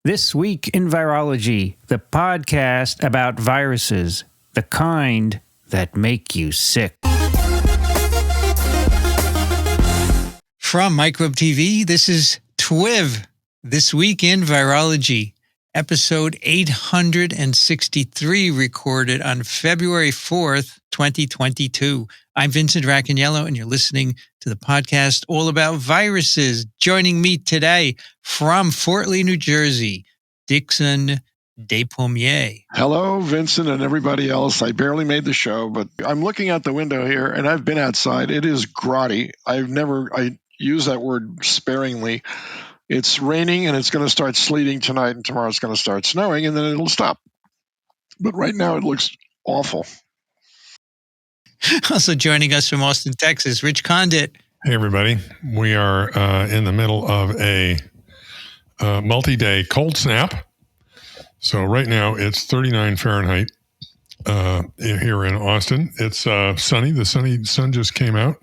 This Week in Virology, the podcast about viruses, the kind that make you sick. From Microbe TV, this is TWiV, This Week in Virology, episode 863, recorded on February 4th, 2022. I'm Vincent Racaniello, and you're listening to the podcast all about viruses. Joining me today from Fort Lee, New Jersey, Dixon Despommier. Hello, Vincent and everybody else. I barely made the show, but I'm looking out the window here, and I've been outside. It is grotty. I use that word sparingly. It's raining, and it's going to start sleeting tonight, and tomorrow it's going to start snowing, and then it'll stop. But right now it looks awful. Also joining us from Austin, Texas, Rich Condit. Hey, everybody. We are in the middle of a multi-day cold snap. So right now it's 39 Fahrenheit here in Austin. It's sunny. The sun just came out.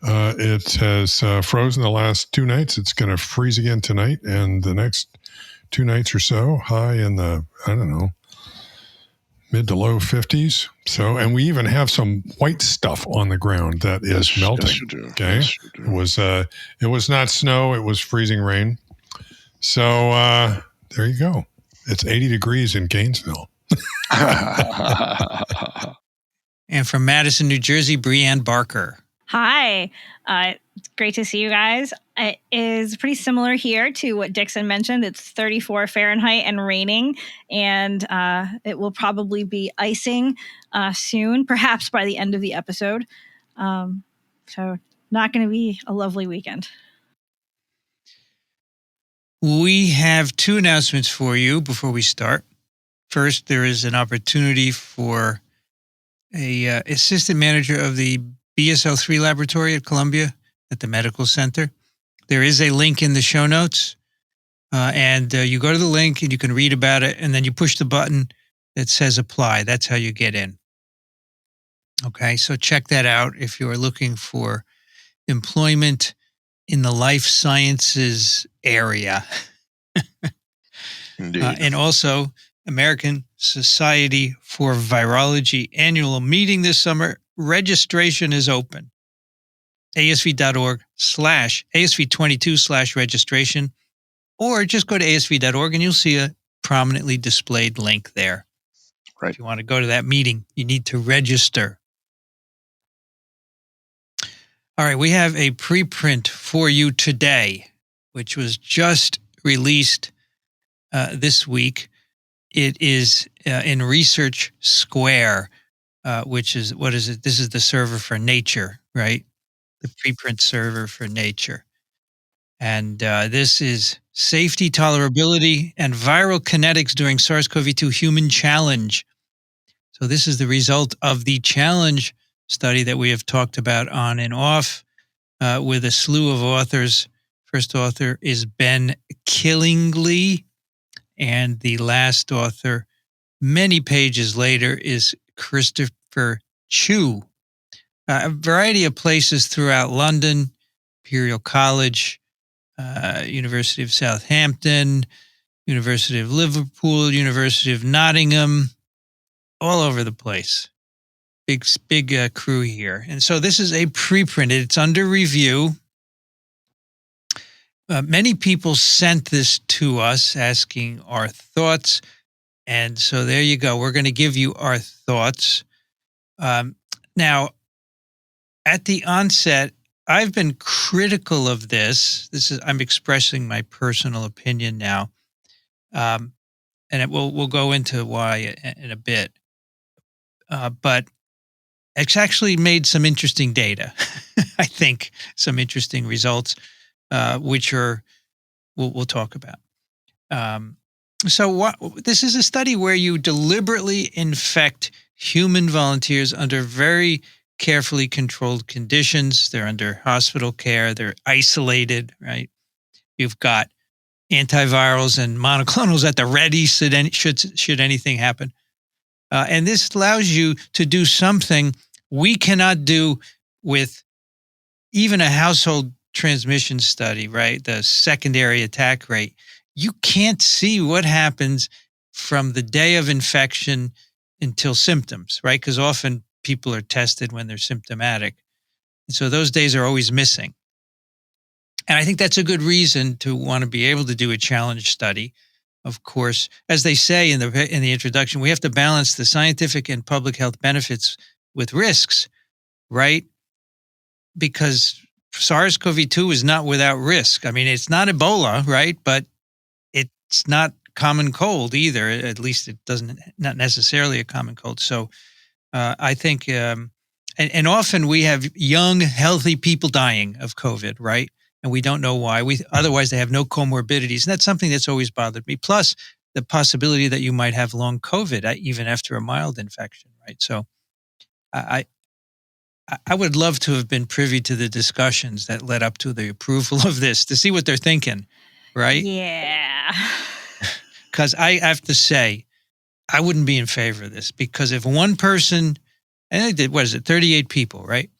It has frozen the last 2 nights. It's going to freeze again tonight and the next 2 nights or so, high in the, mid to low 50s. So, and we even have some white stuff on the ground that is melting. Yes, you do. Okay. Yes, you do. It was not snow. It was freezing rain. So, there you go. It's 80 degrees in Gainesville. And from Madison, New Jersey, Breanne Barker. Hi. It's great to see you guys. It is pretty similar here to what Dixon mentioned. It's 34 Fahrenheit and raining, and it will probably be icing soon, perhaps by the end of the episode. So not going to be a lovely weekend. We have 2 announcements for you before we start. First, there is an opportunity for a assistant manager of the BSL-3 laboratory at Columbia at the Medical Center. There is a link in the show notes, and you go to the link and you can read about it, and then you push the button that says apply. That's how you get in. Okay, so check that out if you are looking for employment in the life sciences area. Indeed. And also, American Society for Virology annual meeting this summer. Registration is open. ASV.org/ASV22/registration, or just go to ASV.org and you'll see a prominently displayed link there. Right. If you want to go to that meeting, you need to register. All right, we have a preprint for you today, which was just released this week. It is in Research Square, which is, what is it? This is the server for Nature, right? The preprint server for Nature. And this is Safety, Tolerability, and Viral Kinetics During SARS-CoV-2 Human Challenge. So this is the result of the challenge study that we have talked about on and off with a slew of authors. First author is Ben Killingley, and the last author, many pages later, is Christopher Chu. A variety of places throughout London, Imperial College, University of Southampton, University of Liverpool, University of Nottingham, all over the place. Big crew here. And so this is a preprint. It's under review. Many people sent this to us asking our thoughts. And so there you go. We're going to give you our thoughts. Now, at the onset, I've been critical of this. I'm expressing my personal opinion now. And we'll go into why in a bit. But it's actually made some interesting data. I think some interesting results, which we'll talk about. So this is a study where you deliberately infect human volunteers under very carefully controlled conditions. They're under hospital care. They're isolated, right? You've got antivirals and monoclonals at the ready should anything happen. And this allows you to do something we cannot do with even a household transmission study, right? The secondary attack rate. you can't see what happens from the day of infection until symptoms, right? Because often people are tested when they're symptomatic. And so those days are always missing. And I think that's a good reason to want to be able to do a challenge study. Of course, as they say in the introduction, we have to balance the scientific and public health benefits with risks, right? Because SARS-CoV-2 is not without risk. I mean, it's not Ebola, right? But it's not common cold either. At least it not necessarily a common cold. So I think, and often we have young, healthy people dying of COVID, right? And we don't know why. Otherwise, they have no comorbidities. And that's something that's always bothered me. Plus, the possibility that you might have long COVID, even after a mild infection, right? So I would love to have been privy to the discussions that led up to the approval of this to see what they're thinking, right? Yeah. Because I have to say, I wouldn't be in favor of this, because if one person, and they did, 38 people, right?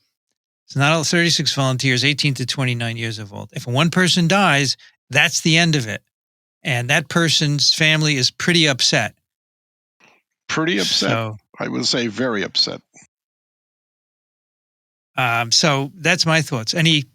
It's not all 36 volunteers, 18 to 29 years of old. If one person dies, that's the end of it. And that person's family is pretty upset. Pretty upset. So, I would say very upset. So that's my thoughts. Any,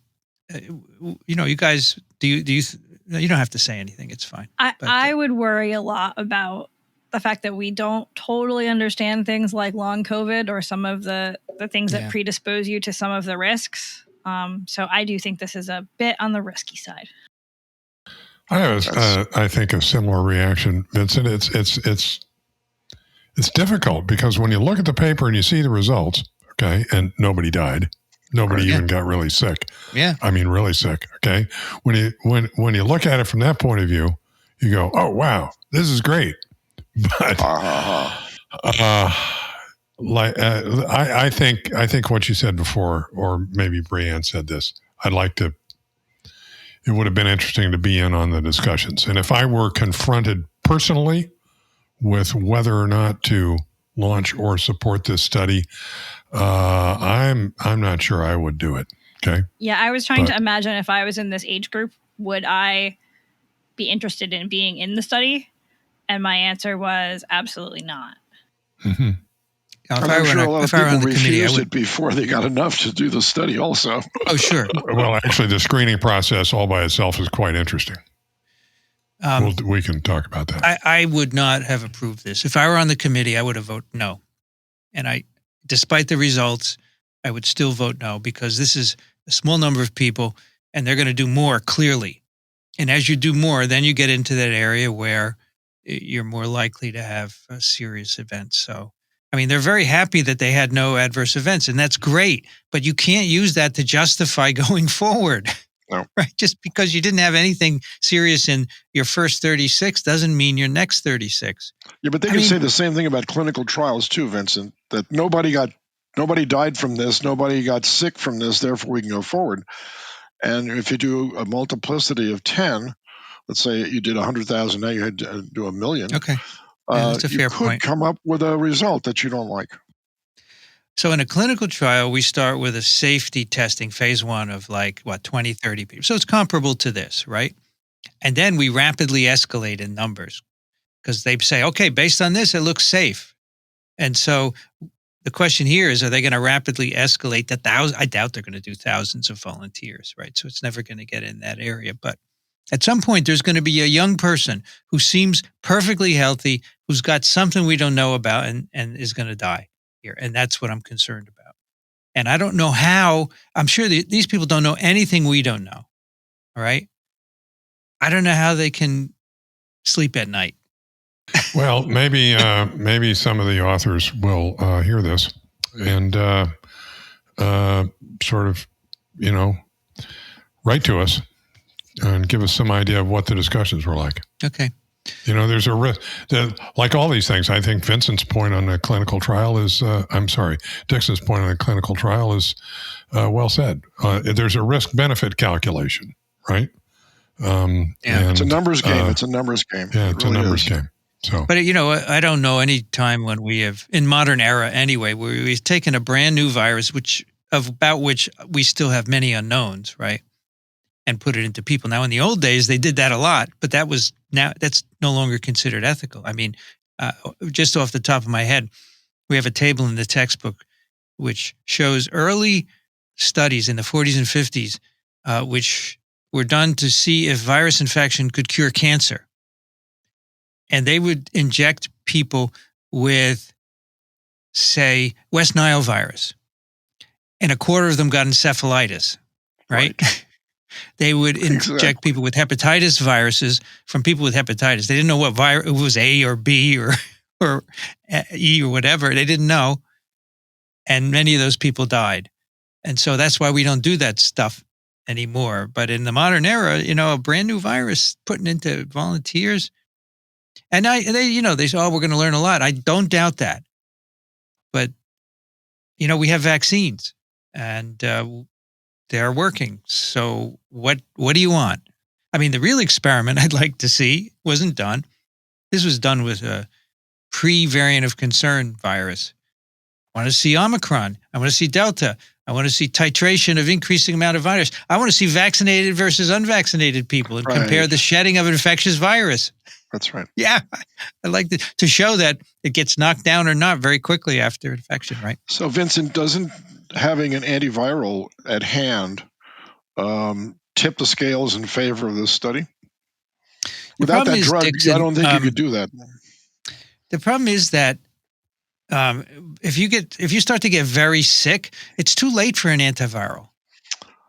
you guys, you don't have to say anything. It's fine. I would worry a lot about the fact that we don't totally understand things like long COVID or some of the things that predispose you to some of the risks. So I do think this is a bit on the risky side. I have, I think, a similar reaction, Vincent. It's difficult because when you look at the paper and you see the results, okay, and nobody died, nobody even got really sick. Yeah, I mean, really sick. Okay, when you look at it from that point of view, you go, "Oh wow, this is great." But I think what you said before, or maybe Brianne said this, it would have been interesting to be in on the discussions. And if I were confronted personally with whether or not to launch or support this study, I'm not sure I would do it. Okay. Yeah, I was trying to imagine if I was in this age group, would I be interested in being in the study? And my answer was absolutely not. Mm-hmm. I'm sure a lot of people refused it before they got enough to do the study also. Oh, sure. Well, actually, the screening process all by itself is quite interesting. We can talk about that. I would not have approved this. If I were on the committee, I would have voted no. And despite the results, I would still vote no, because this is a small number of people and they're going to do more, clearly. And as you do more, then you get into that area where you're more likely to have serious events. So, I mean, they're very happy that they had no adverse events, and that's great, but you can't use that to justify going forward. No. Right? Just because you didn't have anything serious in your first 36 doesn't mean your next 36. Yeah, but they can say the same thing about clinical trials too, Vincent, that nobody died from this, nobody got sick from this, therefore we can go forward. And if you do a multiplicity of 10, let's say you did 100,000, now you had to do 1 million. Okay. That's a fair point. You could come up with a result that you don't like. So in a clinical trial, we start with a safety testing phase 1 of 20, 30 people. So it's comparable to this, right? And then we rapidly escalate in numbers because they say, okay, based on this, it looks safe. And so the question here is, are they going to rapidly escalate to thousands? I doubt they're going to do thousands of volunteers, right? So it's never going to get in that area. But at some point, there's going to be a young person who seems perfectly healthy, who's got something we don't know about and is going to die here. And that's what I'm concerned about. And I don't know how. I'm sure these people don't know anything we don't know. All right. I don't know how they can sleep at night. Well, maybe some of the authors will hear this and sort of, write to us and give us some idea of what the discussions were like. Okay. There's a risk. Like all these things, I think Vincent's point on the clinical trial is, Dixon's point on the clinical trial is well said. There's a risk-benefit calculation, right? It's a numbers game. It's a numbers game. Yeah, it's really a numbers game. So, but I don't know any time when we have, in modern era anyway, where we've taken a brand new virus, about which we still have many unknowns, right? And put it into people. Now, in the old days, they did that a lot, but that was now that's no longer considered ethical. I mean, just off the top of my head, we have a table in the textbook which shows early studies in the 40s and 50s, which were done to see if virus infection could cure cancer. And they would inject people with, say, West Nile virus, and a quarter of them got encephalitis, right? They would inject people with hepatitis viruses from people with hepatitis. They didn't know what virus, it was A or B or E or whatever. They didn't know. And many of those people died. And so that's why we don't do that stuff anymore. But in the modern era, a brand new virus putting into volunteers. And they say, oh, we're going to learn a lot. I don't doubt that. But, we have vaccines and they're working. So what do you want? I mean, the real experiment I'd like to see wasn't done. This was done with a pre-variant of concern virus. I want to see Omicron. I want to see Delta. I want to see titration of increasing amount of virus. I want to see vaccinated versus unvaccinated people and compare the shedding of infectious virus. That's right. Yeah. I like to show that it gets knocked down or not very quickly after infection, right? So, Vincent, doesn't having an antiviral at hand tip the scales in favor of this study? Without that drug, Dixon, I don't think you could do that. The problem is that if you start to get very sick, it's too late for an antiviral.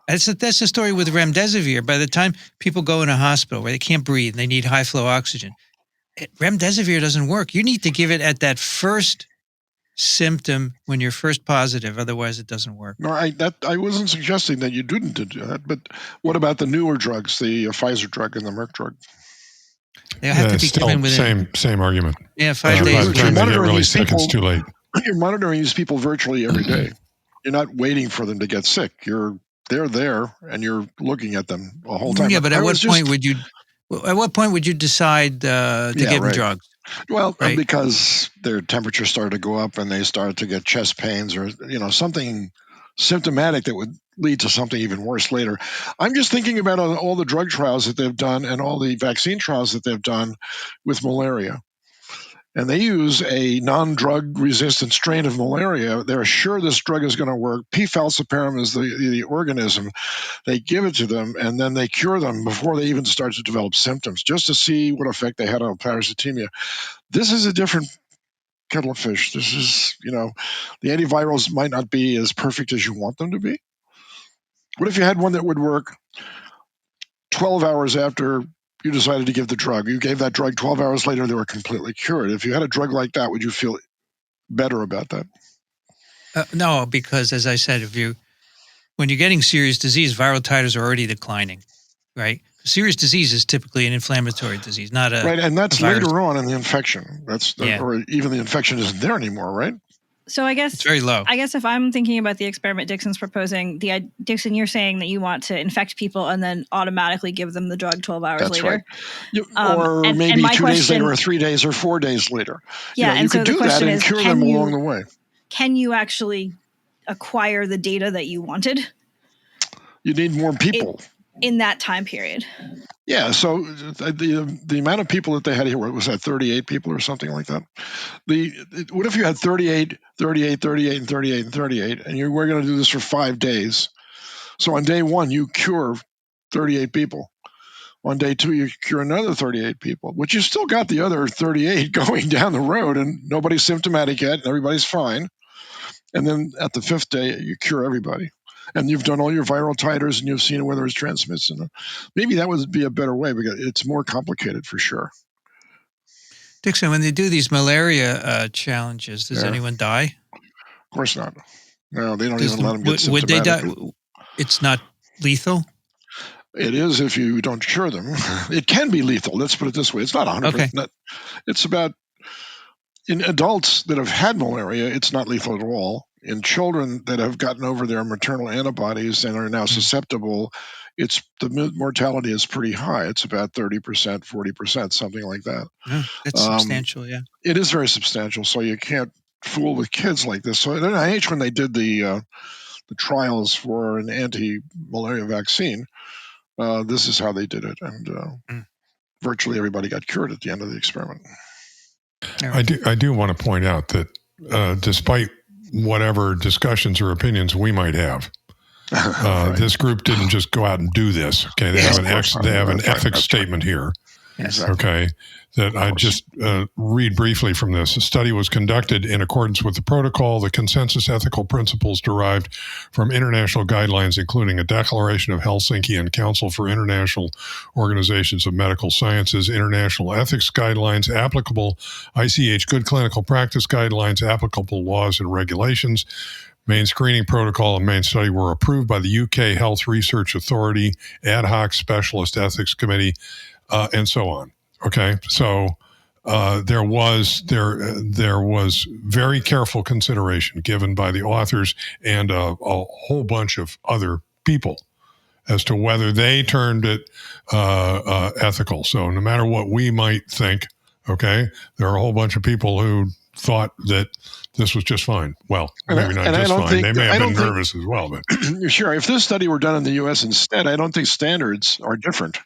That's the story with remdesivir. By the time people go in a hospital where they can't breathe and they need high flow oxygen, remdesivir doesn't work. You need to give it at that first symptom when you're first positive. Otherwise, it doesn't work. No, I wasn't suggesting that you didn't do that. But what about the newer drugs, the Pfizer drug and the Merck drug? They have to be given within same argument. Yeah, 5 days. By the time they get really sick, it's too late. You're monitoring these people virtually every day. You're not waiting for them to get sick. They're there, and you're looking at them the whole time. Yeah, but at what point would you decide to give them drugs? Well, because their temperature started to go up, and they started to get chest pains, or something symptomatic that would lead to something even worse later. I'm just thinking about all the drug trials that they've done and all the vaccine trials that they've done with malaria. And they use a non-drug resistant strain of malaria. They're sure this drug is going to work. P. falciparum is the organism. They give it to them, and then they cure them before they even start to develop symptoms, just to see what effect they had on parasitemia. This is a different kettle of fish. This is, the antivirals might not be as perfect as you want them to be. What if you had one that would work 12 hours after you decided to give the drug? You gave that drug 12 hours later, they were completely cured. If you had a drug like that, would you feel better about that? No, because as I said, when you're getting serious disease, viral titers are already declining, right? Serious disease is typically an inflammatory disease, not a right, and that's a virus. later on in the infection. Or even the infection isn't there anymore, right? So I guess it's very low. I guess if I'm thinking about the experiment Dixon's proposing, Dixon, you're saying that you want to infect people and then automatically give them the drug 12 hours later. Right. Or maybe 2 days later, or 3 days, or 4 days later. Yeah, you could do that and cure them along the way. Can you actually acquire the data that you wanted? You need more people. In that time period. Yeah, so the amount of people that they had here, what was that, 38 people or something like that? What if you had 38, 38, 38, and 38, and 38, and you were going to do this for 5 days? So on day 1, you cure 38 people. On day 2, you cure another 38 people, but you still got the other 38 going down the road, and nobody's symptomatic yet, and everybody's fine. And then at the 5th day, you cure everybody. And you've done all your viral titers, and you've seen whether it's transmits. And maybe that would be a better way, because it's more complicated for sure. Dixon, when they do these malaria challenges, does anyone die? Of course not. No, they don't even let them get symptomatic. Would they die? It's not lethal? It is if you don't cure them. It can be lethal. Let's put it this way. It's not 100%. Okay. It's about, in adults that have had malaria, it's not lethal at all. In children that have gotten over their maternal antibodies and are now susceptible, the mortality is pretty high. It's about 30%, 40%, something like that. That's substantial, yeah. It is very substantial, so you can't fool with kids like this. So at NIH, when they did the trials for an anti-malaria vaccine, this is how they did it. And virtually everybody got cured at the end of the experiment. I do want to point out that despite whatever discussions or opinions we might have, Right. this group didn't just go out and do this. Okay, they have an ethics statement here. Exactly. Okay, that I just read briefly from this. The study was conducted in accordance with the protocol, the consensus ethical principles derived from international guidelines, including a Declaration of Helsinki and Council for International Organizations of Medical Sciences, international ethics guidelines, applicable ICH good clinical practice guidelines, applicable laws and regulations. Main screening protocol and main study were approved by the UK Health Research Authority, Ad Hoc Specialist Ethics Committee, and so on. Okay, so there was very careful consideration given by the authors and a whole bunch of other people as to whether they turned it ethical. So no matter what we might think, okay, there are a whole bunch of people who thought that this was just fine. Well, maybe not just fine. They may have been nervous as well. But sure, if this study were done in the U.S. instead, I don't think standards are different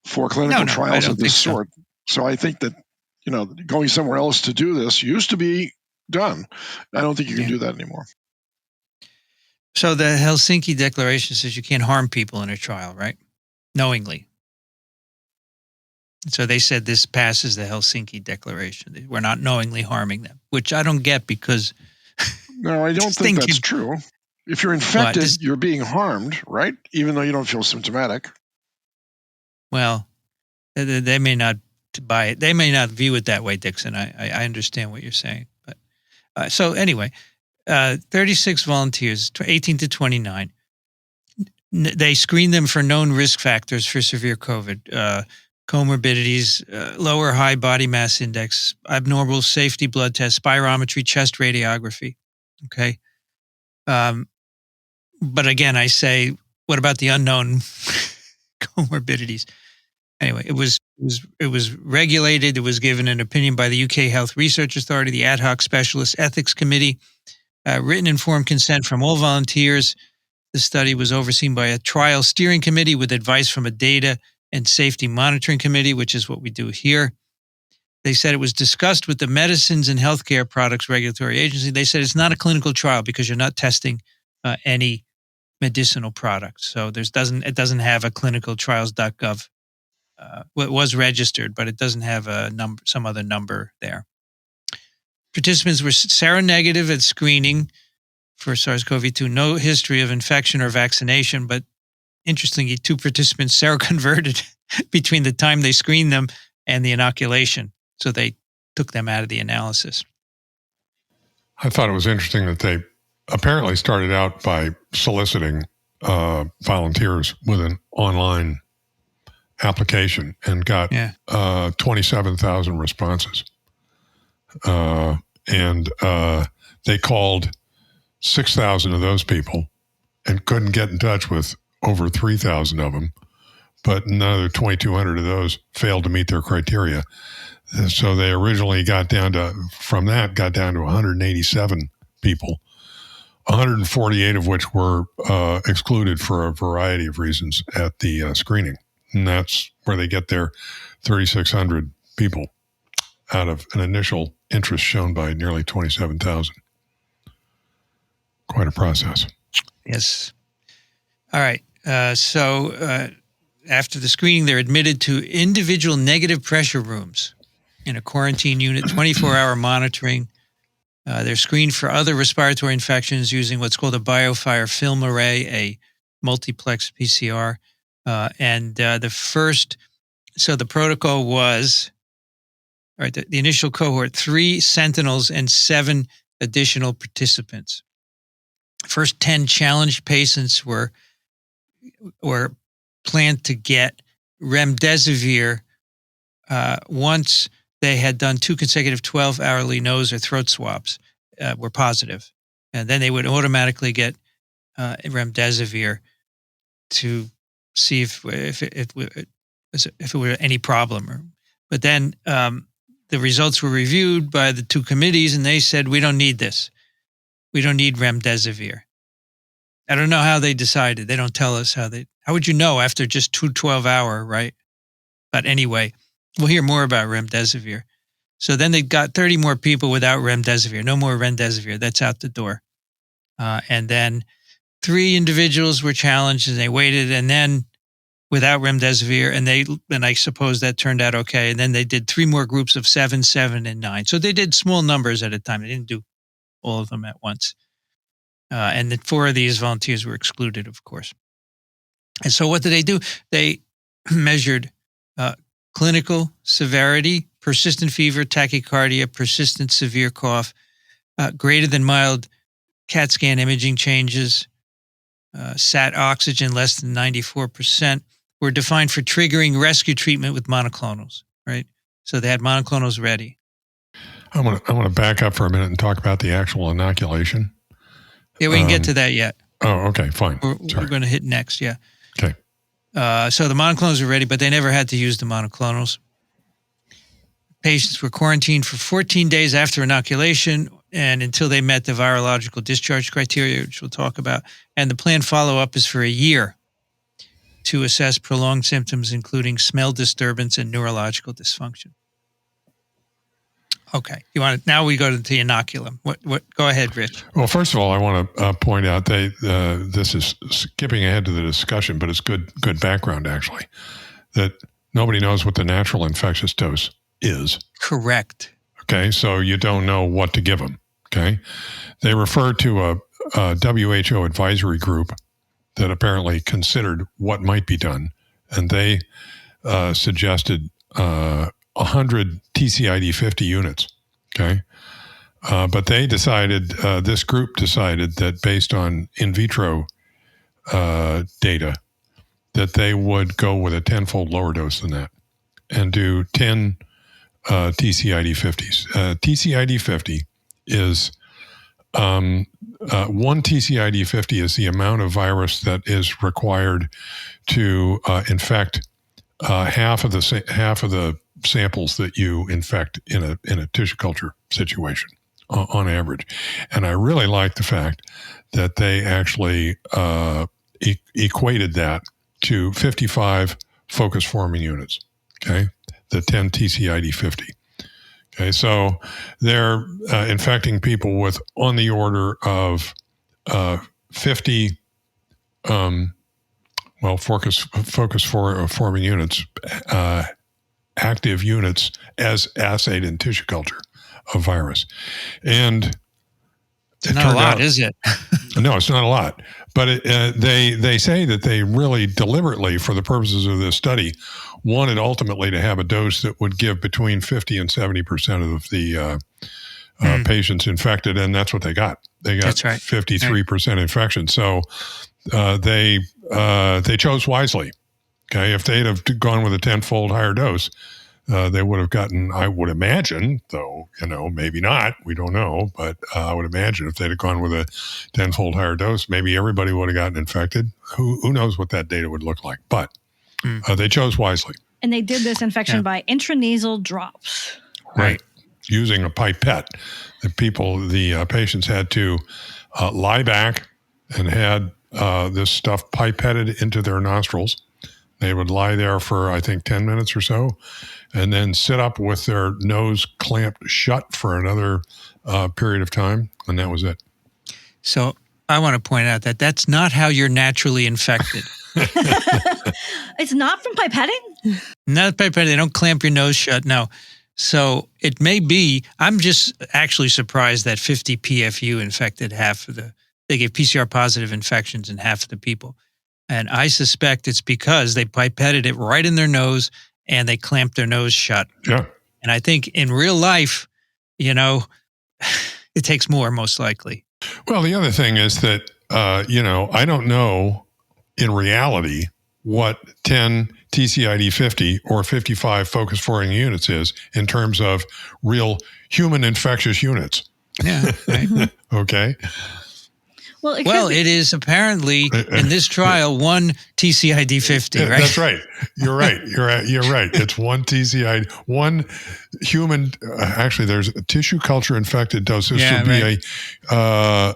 for clinical trials of this sort. So I think that, going somewhere else to do this used to be done. I don't think you can do that anymore. So the Helsinki Declaration says you can't harm people in a trial, right? Knowingly. So they said this passes the Helsinki Declaration. We're not knowingly harming them, which I don't get because... No, I don't think that's true. If you're infected, you're being harmed, right? Even though you don't feel symptomatic. Well, they may not buy it. They may not view it that way, Dixon. I understand what you're saying. But so anyway, 36 volunteers, 18 to 29. They screened them for known risk factors for severe COVID, comorbidities, lower high body mass index, abnormal safety blood test, spirometry, chest radiography. Okay. But again, I say, what about the unknown comorbidities? Anyway, it was regulated. It was given an opinion by the UK Health Research Authority, the Ad Hoc Specialist Ethics Committee, written informed consent from all volunteers. The study was overseen by a trial steering committee with advice from a data and safety monitoring committee, which is what we do here. They said it was discussed with the Medicines and Healthcare Products Regulatory Agency. They said it's not a clinical trial because you're not testing any medicinal products. So it doesn't have a clinicaltrials.gov. It was registered, but it doesn't have a number, some other number there. Participants were seronegative at screening for SARS-CoV-2, no history of infection or vaccination, but interestingly, 2 participants seroconverted between the time they screened them and the inoculation. So they took them out of the analysis. I thought it was interesting that they apparently started out by soliciting volunteers with an online application and got 27,000 responses. And they called 6,000 of those people and couldn't get in touch with over 3,000 of them, but another 2,200 of those failed to meet their criteria. So they originally got down to 187 people, 148 of which were excluded for a variety of reasons at the screening. And that's where they get their 3,600 people out of an initial interest shown by nearly 27,000. Quite a process. Yes. All right. So after the screening, they're admitted to individual negative pressure rooms in a quarantine unit, 24-hour monitoring. They're screened for other respiratory infections using what's called a BioFire film array, a multiplex PCR. So the protocol was, all right, the initial cohort, 3 sentinels and 7 additional participants. First 10 challenged patients were planned to get remdesivir once they had done 2 consecutive 12-hourly nose or throat swabs were positive. And then they would automatically get remdesivir to see if it were any problem. But then the results were reviewed by the 2 committees, and they said, we don't need this. We don't need remdesivir. I don't know how they decided. They don't tell us how would you know after just 2 12-hour, right? But anyway, we'll hear more about remdesivir. So then they got 30 more people without remdesivir. No more remdesivir. That's out the door. And then 3 individuals were challenged and they waited, and then without remdesivir, and I suppose that turned out okay. And then they did 3 more groups of 7, 7, and 9. So they did small numbers at a time. They didn't do all of them at once. And then 4 of these volunteers were excluded, of course. And so what did they do? They measured clinical severity, persistent fever, tachycardia, persistent severe cough, greater than mild CAT scan imaging changes, sat oxygen less than 94%, were defined for triggering rescue treatment with monoclonals, right? So they had monoclonals ready. I want to back up for a minute and talk about the actual inoculation. Yeah, we can get to that yet. Oh, okay, fine. We're going to hit next, yeah. Okay. So the monoclonals were ready, but they never had to use the monoclonals. Patients were quarantined for 14 days after inoculation and until they met the virological discharge criteria, which we'll talk about. And the planned follow-up is for a year to assess prolonged symptoms, including smell disturbance and neurological dysfunction. Okay. Now we go to the inoculum. What? Go ahead, Rich. Well, first of all, I want to point out this is skipping ahead to the discussion, but it's good background, actually, that nobody knows what the natural infectious dose is. Correct. Okay, so you don't know what to give them. Okay, they refer to a WHO advisory group that apparently considered what might be done, and they suggested 100 TCID 50 units. Okay, but they decided, this group decided that based on in vitro data, that they would go with a 10-fold lower dose than that and do 10 TCID 50s. TCID 50 is one TCID 50 is the amount of virus that is required to infect half of the samples that you infect in a tissue culture situation on average. And I really like the fact that they actually equated that to 55 focus forming units. Okay, the 10 TCID 50. Okay, so they're infecting people with on the order of 50 focus forming units, active units as assayed in tissue culture of virus. And it's not a lot, is it? No, it's not a lot. But they say that they really deliberately, for the purposes of this study, wanted ultimately to have a dose that would give between 50 and 70% of the patients infected, and that's what they got. They got 53% infection. So they chose wisely. Okay, if they'd have gone with a 10-fold higher dose, they would have gotten, I would imagine, though, maybe not, we don't know, but I would imagine if they'd have gone with a 10-fold higher dose, maybe everybody would have gotten infected. Who knows what that data would look like, but they chose wisely. And they did this infection by intranasal drops. Right. Using a pipette. The patients had to lie back and had this stuff pipetted into their nostrils. They would lie there for, I think, 10 minutes or so, and then sit up with their nose clamped shut for another period of time, and that was it. So I want to point out that that's not how you're naturally infected. It's not from pipetting? Not pipetting. They don't clamp your nose shut, no. So it may be, I'm just actually surprised that 50 PFU infected they gave PCR positive infections in half of the people. And I suspect it's because they pipetted it right in their nose and they clamped their nose shut. Yeah. And I think in real life, it takes more, most likely. Well, the other thing is that, I don't know in reality what 10 TCID 50 or 55 focus forming units is in terms of real human infectious units. Yeah. Right. Okay. Well, it is apparently in this trial 1 TCID 50, right? That's right. You're right. You're right. It's 1 TCID, 1 human. Actually, there's a tissue culture infected dose. This would be an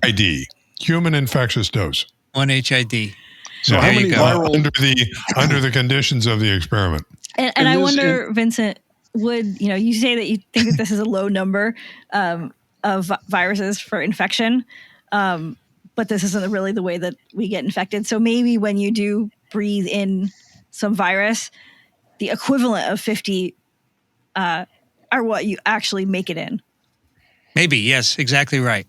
HID, human infectious dose. 1 HID. So how many viral under the conditions of the experiment? And I wonder, Vincent, would you say that you think that this is a low number of viruses for infection, but this isn't really the way that we get infected. So maybe when you do breathe in some virus, the equivalent of 50 are what you actually make it in. Maybe, yes, exactly right.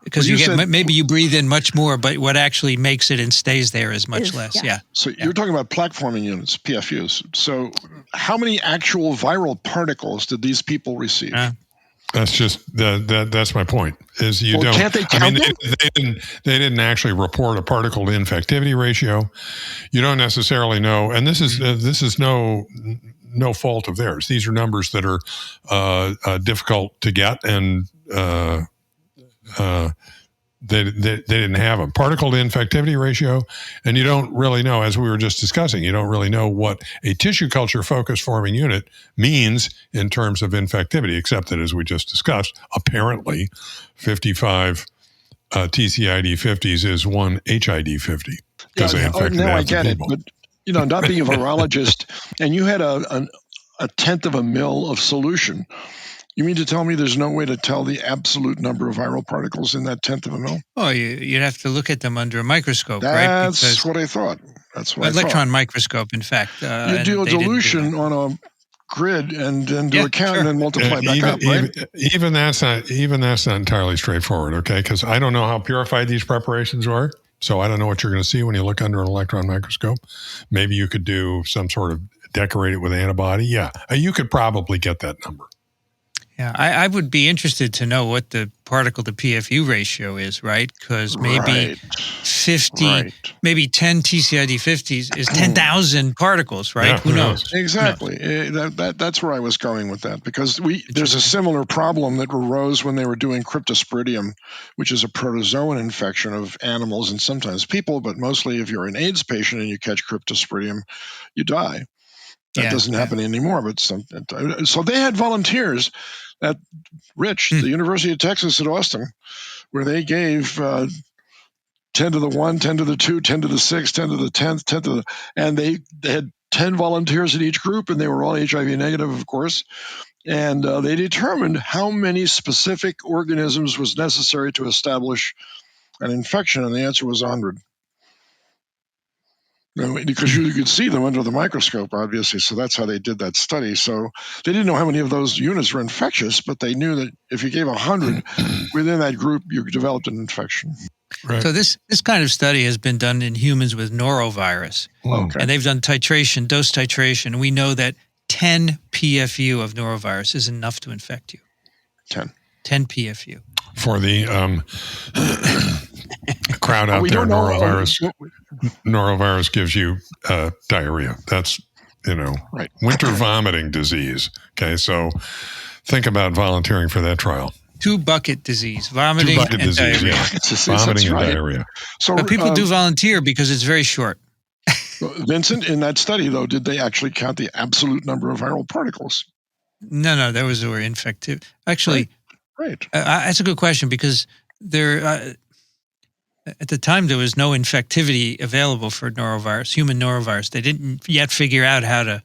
Because maybe you breathe in much more, but what actually makes it and stays there is much less. Yeah. So you're talking about plaque forming units, PFUs. So how many actual viral particles did these people receive? That's just that's my point. Is you don't. Can't they count them? They didn't actually report a particle to infectivity ratio. You don't necessarily know, and this is no fault of theirs. These are numbers that are difficult to get, and they didn't have a particle to infectivity ratio, and you don't really know, as we were just discussing, you don't really know what a tissue culture focus forming unit means in terms of infectivity, except that, as we just discussed, apparently 55 TCID 50s is one HID 50 because they infected now I half the get people. It, but not being a virologist, and you had a tenth of a mil of solution. You mean to tell me there's no way to tell the absolute number of viral particles in that tenth of a mil? Oh, you'd have to look at them under a microscope, right? That's what I thought. Electron microscope, in fact. You do a dilution on a grid and then do a count and then multiply back up, right? Even that's not entirely straightforward, okay? Because I don't know how purified these preparations are, so I don't know what you're going to see when you look under an electron microscope. Maybe you could do some sort of decorate it with antibody. Yeah, you could probably get that number. Yeah, I would be interested to know what the particle to PFU ratio is, right? Because maybe 50, maybe 10 TCID 50s is 10,000 particles, right? Yeah, who knows? Exactly. That's where I was going with that, because there's a similar problem that arose when they were doing cryptosporidium, which is a protozoan infection of animals and sometimes people, but mostly if you're an AIDS patient and you catch cryptosporidium, you die. That doesn't happen anymore, but so they had volunteers at the University of Texas at Austin, where they gave 10 to the 1, 10 to the 2, 10 to the 6, 10 to the 10th, 10 to the, and they had 10 volunteers in each group, and they were all HIV negative, of course, and they determined how many specific organisms was necessary to establish an infection, and the answer was 100. Because you could see them under the microscope, obviously, so that's how they did that study. So they didn't know how many of those units were infectious, but they knew that if you gave 100 within that group, you developed an infection. Right. So this kind of study has been done in humans with norovirus, and they've done dose titration. We know that 10 PFU of norovirus is enough to infect you. 10 PFU. For the crowd out there, norovirus gives you diarrhea. That's, winter vomiting disease. Okay, so think about volunteering for that trial. 2-bucket disease, vomiting and disease, diarrhea. Yeah. Vomiting and diarrhea. But people do volunteer because it's very short. Vincent, in that study, though, did they actually count the absolute number of viral particles? No, those were infective. Actually, that's a good question, because there at the time there was no infectivity available for norovirus, human norovirus. They didn't yet figure out how to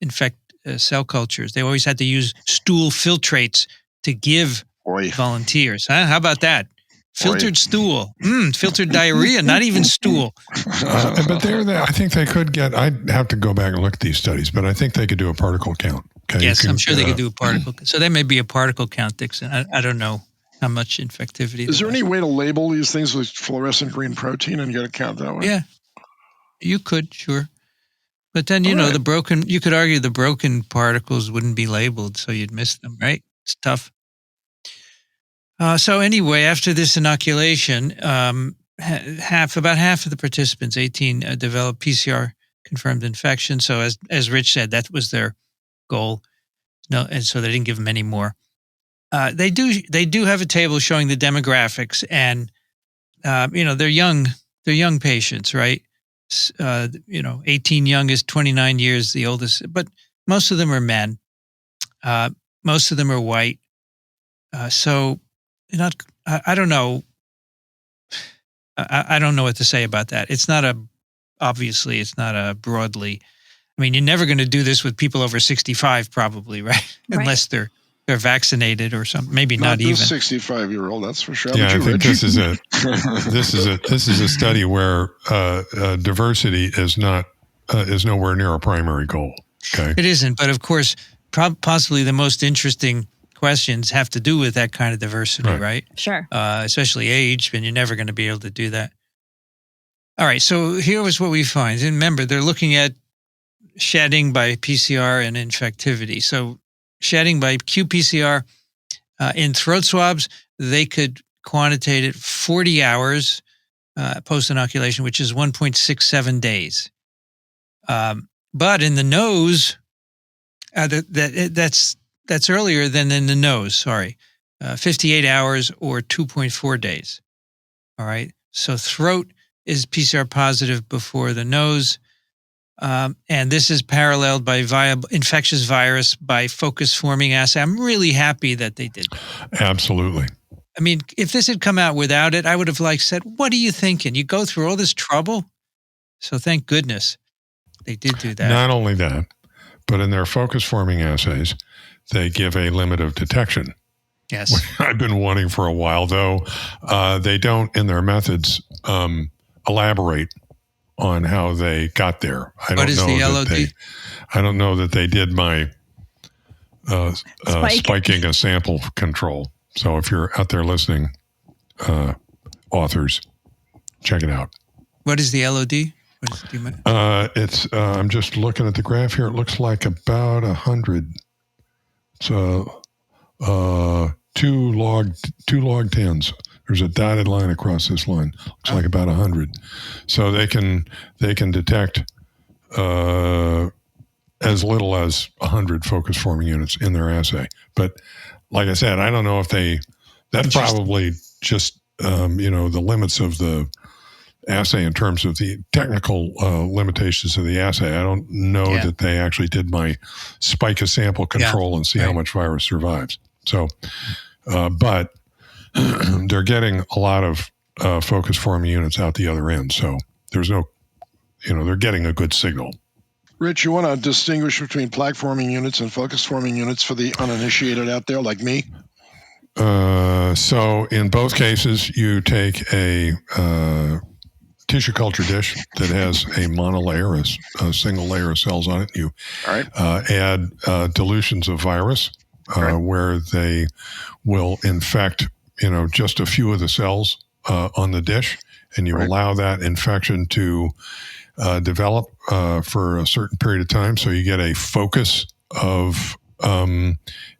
infect cell cultures. They always had to use stool filtrates to give volunteers. How about that? Filtered stool, filtered diarrhea, not even stool. But I think they could get, I'd have to go back and look at these studies, but I think they could do a particle count. Okay, yes, I'm sure they could do a particle. So there may be a particle count, Dixon. I don't know how much infectivity. Is there any way to label these things with fluorescent green protein and get a count that way? Yeah, you could, sure. But then, you could argue the broken particles wouldn't be labeled, so you'd miss them, right? It's tough. So anyway, after this inoculation, about half of the participants, 18, developed PCR-confirmed infection. So as Rich said, that was their goal. No, and so they didn't give them any more. They do have a table showing the demographics, and they're young patients, right? 18 youngest, 29 years the oldest, but most of them are men. Most of them are white. So I don't know. I don't know what to say about that. It's not a obviously it's not broadly. I mean, you're never going to do this with people over 65, probably, right? Unless they're vaccinated or something. Maybe not even. 65-year-old, that's for sure. Yeah, I think Rich? this is a study where diversity is nowhere near a primary goal. Okay, it isn't. But of course, possibly the most interesting questions have to do with that kind of diversity, right? Sure. Especially age, and you're never going to be able to do that. All right. So here was what we find. And remember, they're looking at shedding by PCR and infectivity. So shedding by qPCR in throat swabs, they could quantitate it 40 hours post-inoculation, which is 1.67 days. But in the nose, that's earlier than in the nose, sorry. 58 hours or 2.4 days. All right. So throat is PCR positive before the nose. And this is paralleled by infectious virus by focus forming assay. I'm really happy that they did that. Absolutely. I mean, if this had come out without it, I would have said, what are you thinking? You go through all this trouble? So thank goodness they did do that. Not only that, but in their focus forming assays, they give a limit of detection. Yes. I've been wanting for a while, though. They don't, in their methods, elaborate on how they got there. What is the LOD? I don't know that they did my spiking a sample control. So if you're out there listening, authors, check it out. What is the LOD? I'm just looking at the graph here. It looks like about 100. So 2 log 10s. There's a dotted line across this line. Looks like about 100. So they can detect as little as 100 focus forming units in their assay. But like I said, I don't know if that's probably just the limits of the assay in terms of the technical limitations of the assay. I don't know that they actually did my spike a sample control and see how much virus survives. So, but they're getting a lot of focus forming units out the other end. So there's no, they're getting a good signal. Rich, you want to distinguish between plaque forming units and focus forming units for the uninitiated out there like me? So in both cases, you take a tissue culture dish that has a monolayer, a single layer of cells on it. You add dilutions of virus where they will infect, just a few of the cells on the dish, and you allow that infection to develop for a certain period of time. So you get a focus of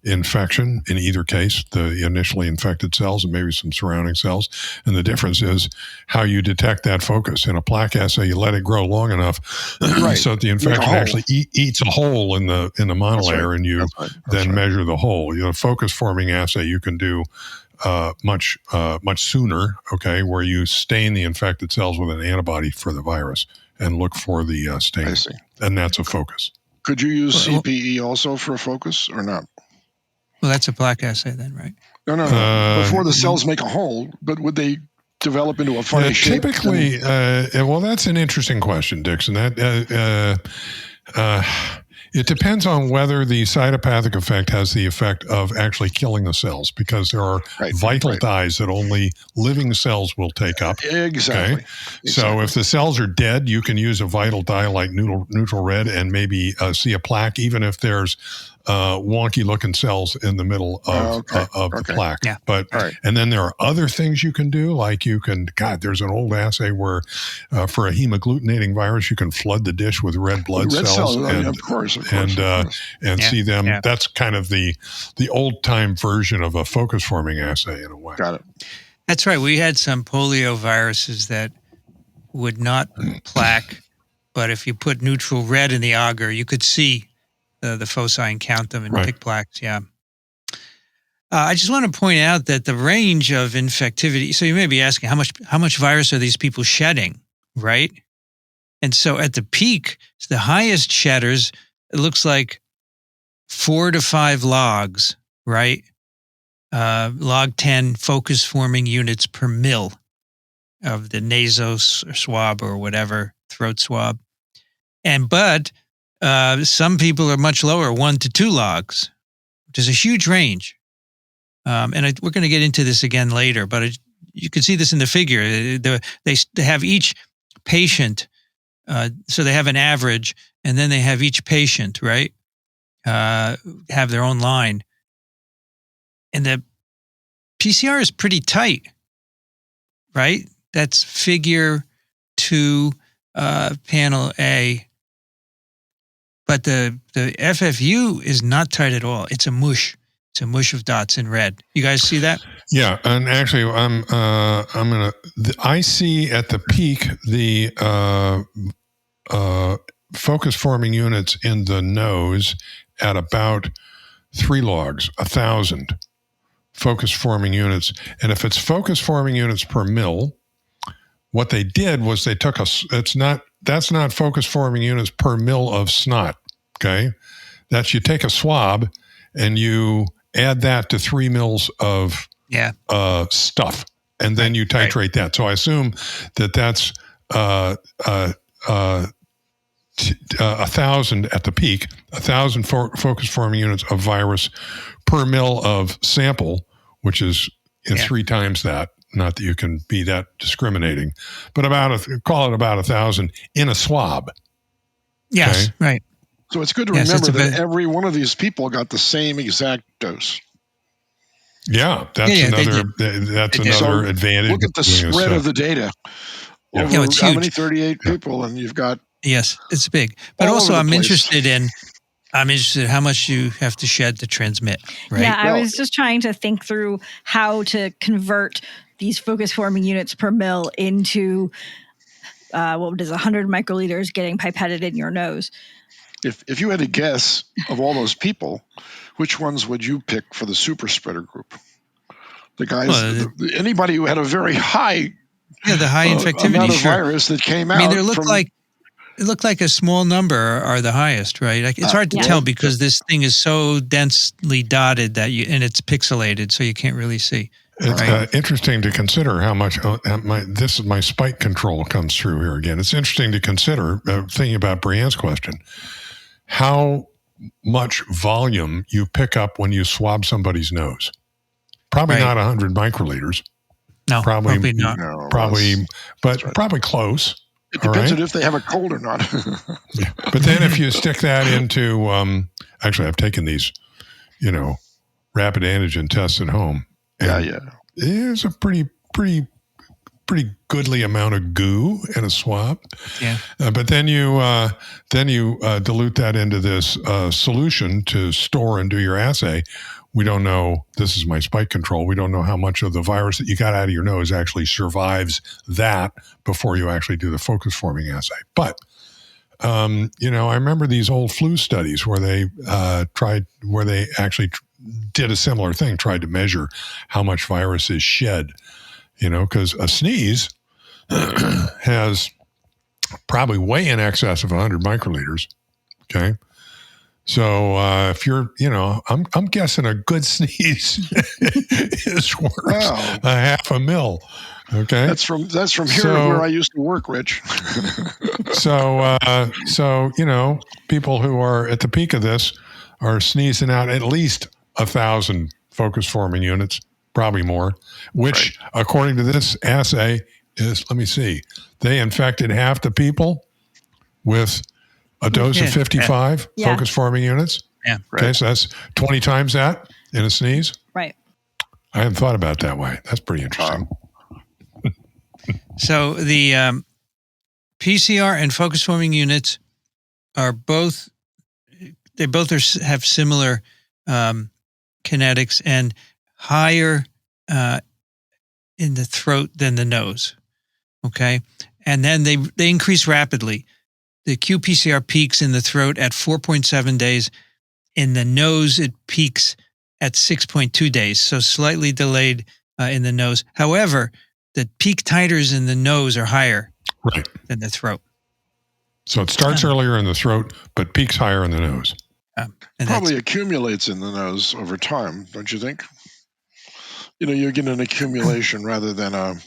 infection in either case, the initially infected cells and maybe some surrounding cells. And the difference is how you detect that focus. In a plaque assay, you let it grow long enough so that the infection actually eats a hole in the monolayer, and you then measure the hole. Focus forming assay you can do much sooner, where you stain the infected cells with an antibody for the virus and look for the stain. I see. And that's a focus. Could you use CPE also for a focus or not? Well, that's a plaque assay then, right? No. Before the cells make a hole, but would they develop into a funny shape? Typically, well, that's an interesting question, Dixon. It depends on whether the cytopathic effect has the effect of actually killing the cells, because there are vital dyes that only living cells will take up. Exactly. So if the cells are dead, you can use a vital dye like neutral red and maybe see a plaque, even if there's wonky looking cells in the middle of the plaque. Yeah. But and then there are other things you can do, like there's an old assay where for a hemagglutinating virus you can flood the dish with red blood cells and, of course. See them. Yeah. That's kind of the old time version of a focus forming assay in a way. Got it. That's right. We had some polio viruses that would not plaque, but if you put neutral red in the agar, you could see the foci and count them and pick plaques. Yeah. I just want to point out that the range of infectivity. So you may be asking how much virus are these people shedding, right? And so at the peak, the highest shedders, it looks like 4 to 5 logs, right? Log 10 focus forming units per mil of the naso swab or whatever throat swab. But some people are much lower, 1 to 2 logs, which is a huge range. We're going to get into this again later, but you can see this in the figure. They have each patient, so they have an average, and then they have each patient, right, have their own line. And the PCR is pretty tight, right? That's figure 2, panel A. But the FFU is not tight at all. It's a mush. It's a mush of dots in red. You guys see that? Yeah, and actually, I see at the peak the focus forming units in the nose at about 3 logs, 1,000 focus forming units. And if it's focus forming units per mil, what they did was they took that's not focus forming units per mil of snot. Okay, that's you take a swab and you add that to 3 mils of stuff, and then you titrate that. So I assume that's 1,000 at the peak, 1,000 focus forming units of virus per mil of sample, which is 3 times that. Not that you can be that discriminating, but call it about 1,000 in a swab. Yes, okay? Right. So it's good to remember that every one of these people got the same exact dose. Yeah, that's another advantage. Look at the spread of the data. Yeah. Over it's how huge. many 38 people, and you've got it's big. But also, I'm interested how much you have to shed to transmit. Right? Yeah, I was just trying to think through how to convert these focus forming units per mil into what is 100 microliters getting pipetted in your nose. If you had to guess of all those people, which ones would you pick for the super spreader group? The guys, anybody who had a very high, the high infectivity amount of virus that came out. I mean, it looked like a small number are the highest, right? Like, it's hard to tell because this thing is so densely dotted and it's pixelated, so you can't really see. It's interesting to consider how much my spike control comes through here again. It's interesting to consider, thinking about Brianne's question, how much volume you pick up when you swab somebody's nose. Probably not 100 microliters. No, probably not. No, probably close. It depends on if they have a cold or not. Yeah. But then if you stick that into, actually, I've taken these, rapid antigen tests at home. There's a pretty goodly amount of goo in a swab. Yeah. But then you dilute that into this solution to store and do your assay. We don't know, this is my spike control, we don't know how much of the virus that you got out of your nose actually survives that before you actually do the focus forming assay. But, I remember these old flu studies where they actually did a similar thing, tried to measure how much virus is shed, because a sneeze has probably way in excess of 100 microliters, okay? So if you're, I'm guessing a good sneeze is worth a half a mil. Okay, that's from here to where I used to work, Rich. so people who are at the peak of this are sneezing out at least 1,000 focus forming units, probably more. Which, according to this assay, is they infected half the people with a dose of 55 focus forming units. Yeah. Right. Okay, so that's 20 times that in a sneeze. Right. I hadn't thought about it that way. That's pretty interesting. So the PCR and focus forming units have similar kinetics and higher in the throat than the nose. Okay. And then they increase rapidly. The qPCR peaks in the throat at 4.7 days. In the nose, it peaks at 6.2 days, so slightly delayed in the nose. However, the peak titers in the nose are higher than the throat. So it starts earlier in the throat, but peaks higher in the nose. And probably accumulates in the nose over time, don't you think? You get an accumulation rather than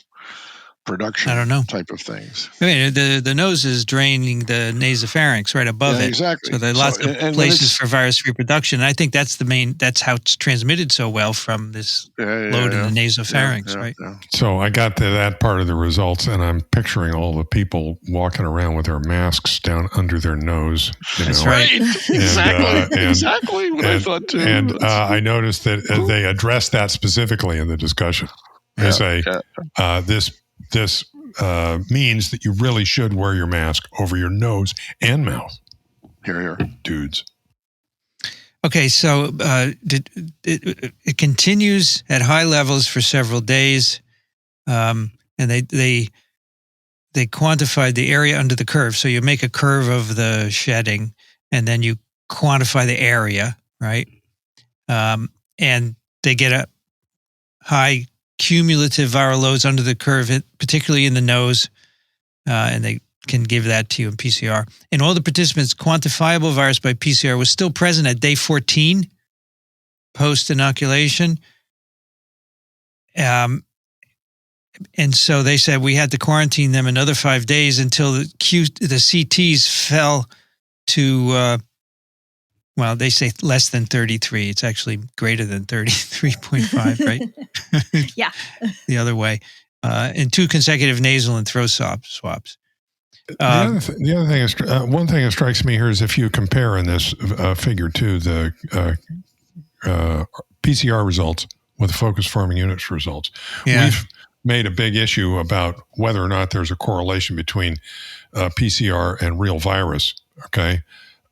production I don't know. type of things. I mean, the nose is draining the nasopharynx right above it. Exactly. So there are lots of places for virus reproduction. And I think that's that's how it's transmitted so well from this load in the nasopharynx, right? Yeah. So I got to that part of the results, and I'm picturing all the people walking around with their masks down under their nose. That's right. Exactly what I thought too. And I noticed that they addressed that specifically in the discussion. They say this means that you really should wear your mask over your nose and mouth. Here. Dudes. Okay, so it continues at high levels for several days, and they quantified the area under the curve. So you make a curve of the shedding, and then you quantify the area, right? And they get a high cumulative viral loads under the curve, particularly in the nose, and they can give that to you in PCR. In all the participants, quantifiable virus by PCR was still present at day 14 post-inoculation. And so they said we had to quarantine them another 5 days until the CTs fell to, they say less than 33. It's actually greater than 33.5, right? Yeah. The other way. In 2 consecutive nasal and throat swabs. The other thing is, one thing that strikes me here is if you compare in this figure 2 the PCR results with the focus forming units results. Yeah. We've made a big issue about whether or not there's a correlation between PCR and real virus. Okay.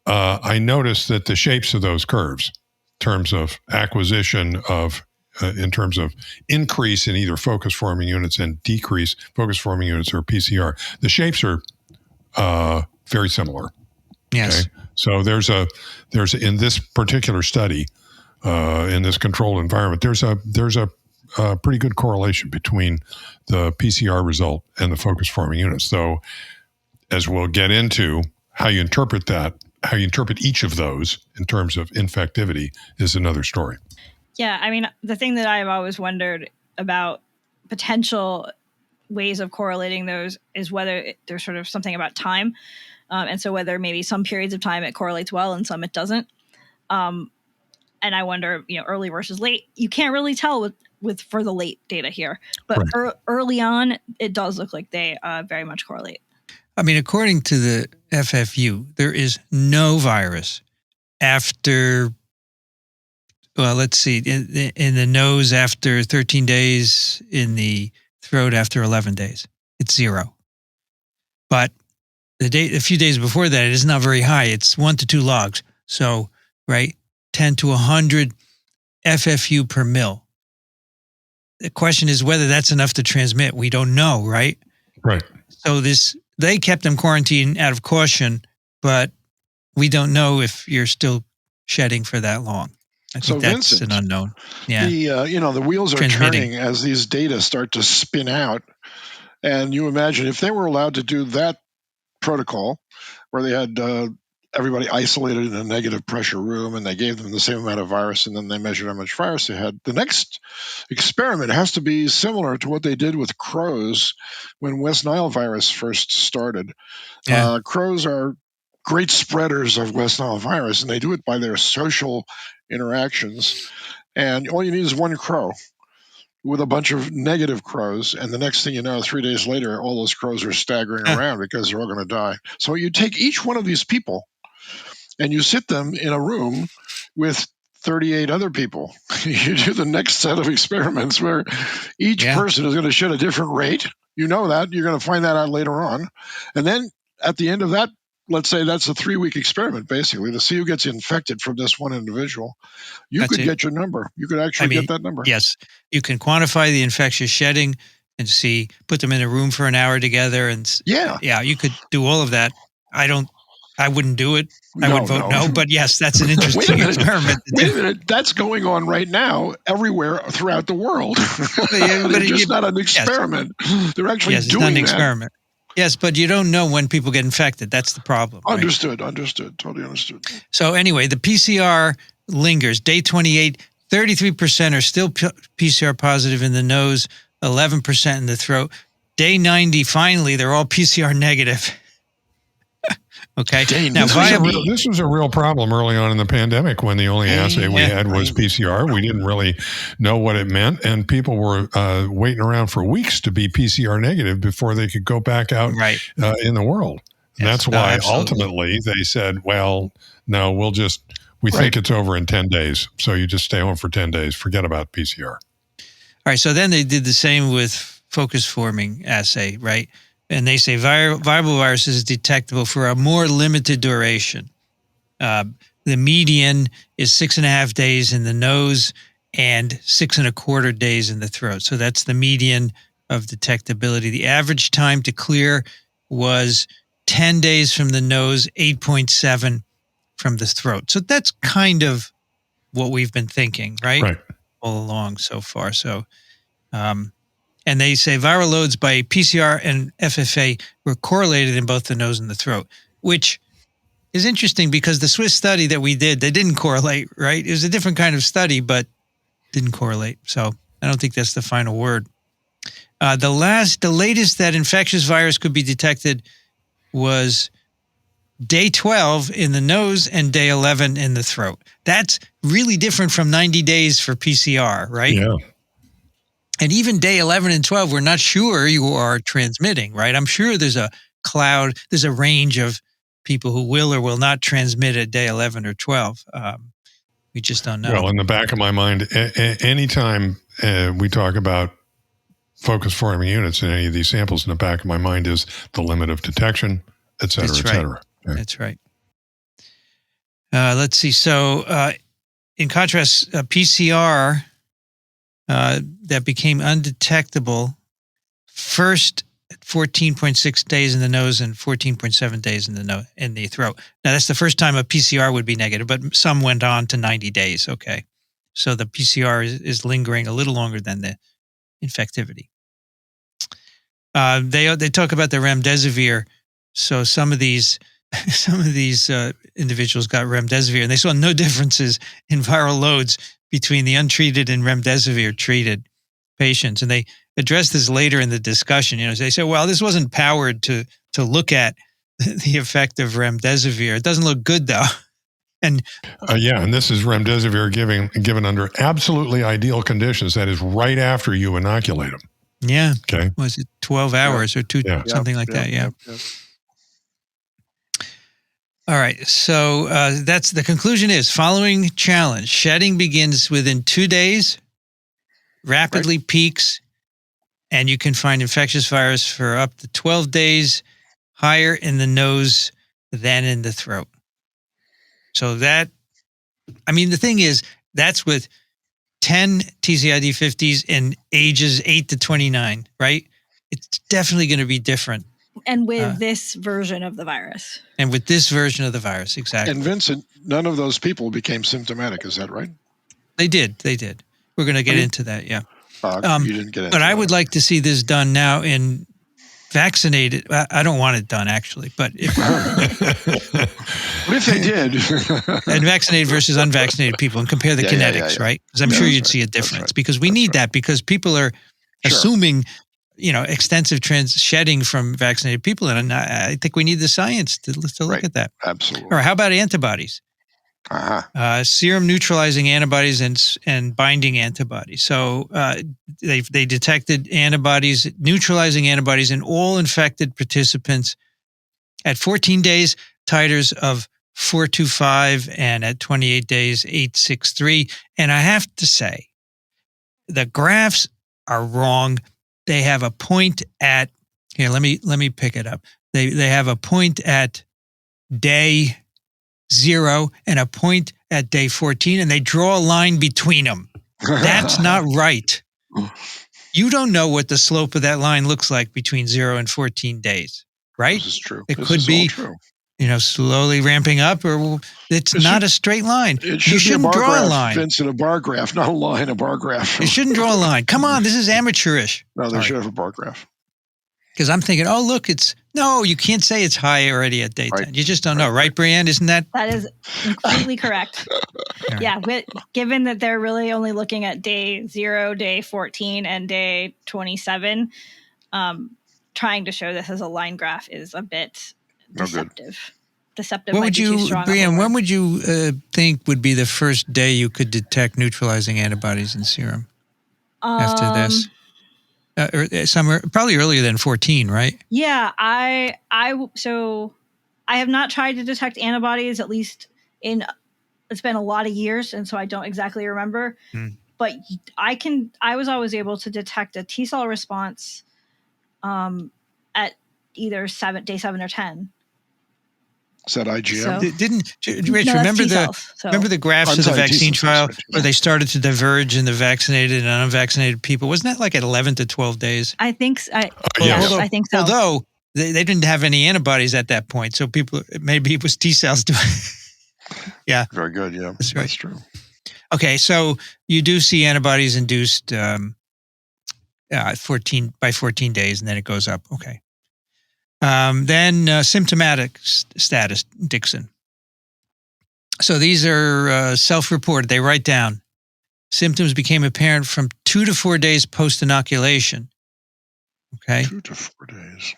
I noticed that the shapes of those curves, in terms of acquisition of, in terms of increase in either focus forming units and decrease focus forming units or PCR, the shapes are very similar. Yes. Okay? So there's in this particular study, in this controlled environment, there's a pretty good correlation between the PCR result and the focus forming units. So as we'll get into, how you interpret that, how you interpret each of those in terms of infectivity is another story. Yeah, I mean, the thing that I've always wondered about potential ways of correlating those is whether there's sort of something about time. And so whether maybe some periods of time it correlates well and some it doesn't. And I wonder, early versus late, you can't really tell with for the late data here. But Right. Early on, it does look like they very much correlate. I mean, according to the FFU, there is no virus after, let's see, in the nose after 13 days, in the throat after 11 days. It's 0. But a few days before that, it is not very high. It's 1 to 2 logs. So, right, 10 to 100 FFU per mil. The question is whether that's enough to transmit. We don't know, right? Right. So they kept them quarantined out of caution, but we don't know if you're still shedding for that long. I think that's Vincent, an unknown. Yeah. The wheels are turning as these data start to spin out. And you imagine if they were allowed to do that protocol where they had everybody isolated in a negative pressure room and they gave them the same amount of virus and then they measured how much virus they had, the next experiment has to be similar to what they did with crows when West Nile virus first started. Yeah. Crows are great spreaders of West Nile virus, and they do it by their social interactions. And all you need is one crow with a bunch of negative crows, and the next thing you know, 3 days later, all those crows are staggering around because they're all going to die. So you take each one of these people and you sit them in a room with 38 other people. You do the next set of experiments where each person is going to shed a different rate. You know that. You're going to find that out later on. And then at the end of that, let's say that's a 3-week experiment, basically, to see who gets infected from this one individual. You could get your number. You could actually get that number. Yes. You can quantify the infectious shedding and put them in a room for an hour together. And you could do all of that. I wouldn't do it. I would vote no. But yes, that's an interesting experiment. Wait a minute. That's going on right now everywhere throughout the world. It's just not an experiment. They're actually doing it's not an experiment. Yes, but you don't know when people get infected. That's the problem. Right? Understood. Totally understood. So anyway, the PCR lingers. Day 28, 33% are still PCR positive in the nose, 11% in the throat. day 90, finally, they're all PCR negative. Okay. Now, this was a real problem early on in the pandemic when the only assay we had was PCR. We didn't really know what it meant, and people were waiting around for weeks to be PCR negative before they could go back out in the world. And that's why ultimately they said, well, no, we think it's over in 10 days. So you just stay home for 10 days. Forget about PCR. All right. So then they did the same with focus forming assay, right? And they say viral virus is detectable for a more limited duration. The median is 6.5 days in the nose and 6.25 days in the throat. So that's the median of detectability. The average time to clear was 10 days from the nose, 8.7 from the throat. So that's kind of what we've been thinking, right? All along so far. So, and they say viral loads by PCR and FFA were correlated in both the nose and the throat, which is interesting because the Swiss study that we did, they didn't correlate, right? It was a different kind of study, but didn't correlate. So I don't think that's the final word. The latest that infectious virus could be detected was day 12 in the nose and day 11 in the throat. That's really different from 90 days for PCR, right? Yeah. And even day 11 and 12, we're not sure you are transmitting, right? I'm sure there's a range of people who will or will not transmit at day 11 or 12. We just don't know. Well, in the back of my mind, anytime we talk about focus forming units in any of these samples, in the back of my mind is the limit of detection, et cetera, et cetera. Okay. That's right. Let's see. So in contrast, PCR that became undetectable first at 14.6 days in the nose and 14.7 days in the throat. Now, that's the first time a PCR would be negative, but some went on to 90 days. Okay. So the PCR is lingering a little longer than the infectivity. They talk about the remdesivir. So some of these individuals got remdesivir, and they saw no differences in viral loads between the untreated and remdesivir treated patients. And they addressed this later in the discussion. They said, well, this wasn't powered to look at the effect of remdesivir. It doesn't look good though. And and this is remdesivir given under absolutely ideal conditions. That is right after you inoculate them. Yeah. Okay. Was it 12 hours or something like that? Yeah. All right. So that's the conclusion is following challenge. Shedding begins within 2 days, rapidly peaks, and you can find infectious virus for up to 12 days, higher in the nose than in the throat. So the thing is, that's with 10 TCID50s in ages 8 to 29, right? It's definitely going to be different. And with this version of the virus. And with this version of the virus, exactly. And Vincent, none of those people became symptomatic. Is that right? They did. We're going to get into that, yeah. You didn't get into but I would like to see this done now in vaccinated. I don't want it done, actually. But if, what if they did? And vaccinated versus unvaccinated people and compare the kinetics, right? Because I'm sure you'd see a difference because we need that because people are assuming extensive shedding from vaccinated people. And I think we need the science to look at that. Absolutely. All right. How about antibodies? Serum neutralizing antibodies and binding antibodies. So they detected neutralizing antibodies in all infected participants at 14 days, titers of 425, and at 28 days, 863. And I have to say, the graphs are wrong. They have a point at here. Let me pick it up. They have a point at day 0 and a point at day 14, and they draw a line between them. That's not right. You don't know what the slope of that line looks like between 0 and 14 days, right? This is true. It could be true. Slowly ramping up, or it's not a straight line. It should shouldn't be a bar draw graph, a line. Vincent, a bar graph, not a line, a bar graph. You shouldn't draw a line. Come on, this is amateurish. No, they should have a bar graph. Because I'm thinking, look, you can't say it's high already at day 10. You just don't know, right, Brianne? Isn't that? That is completely correct. Right. Yeah, given that they're really only looking at day 0, day 14, and day 27, trying to show this as a line graph is a bit deceptive. Deceptive. What might would be too you, strong of a Brian? word. When would you think would be the first day you could detect neutralizing antibodies in serum after this? Or probably earlier than 14, right? Yeah, so I have not tried to detect antibodies, at least it's been a lot of years, and so I don't exactly remember. But I was always able to detect a T cell response at either day 7 or 10. Is that IgM? So, Rich, no, remember T-cells, the graphs I'm of the sorry, vaccine T-cells, trial sorry. where they started to diverge in the vaccinated and unvaccinated people? Wasn't that like at 11 to 12 days? I think yes. I think so. Although they didn't have any antibodies at that point, so maybe it was T cells doing. Yeah, Very good. Yeah, that's right. That's true. Okay, so you do see antibodies induced 14 days, and then it goes up. Okay. Then symptomatic status, Dixon. So these are self-reported. They write down symptoms became apparent from 2 to 4 days post-inoculation. Okay. 2 to 4 days.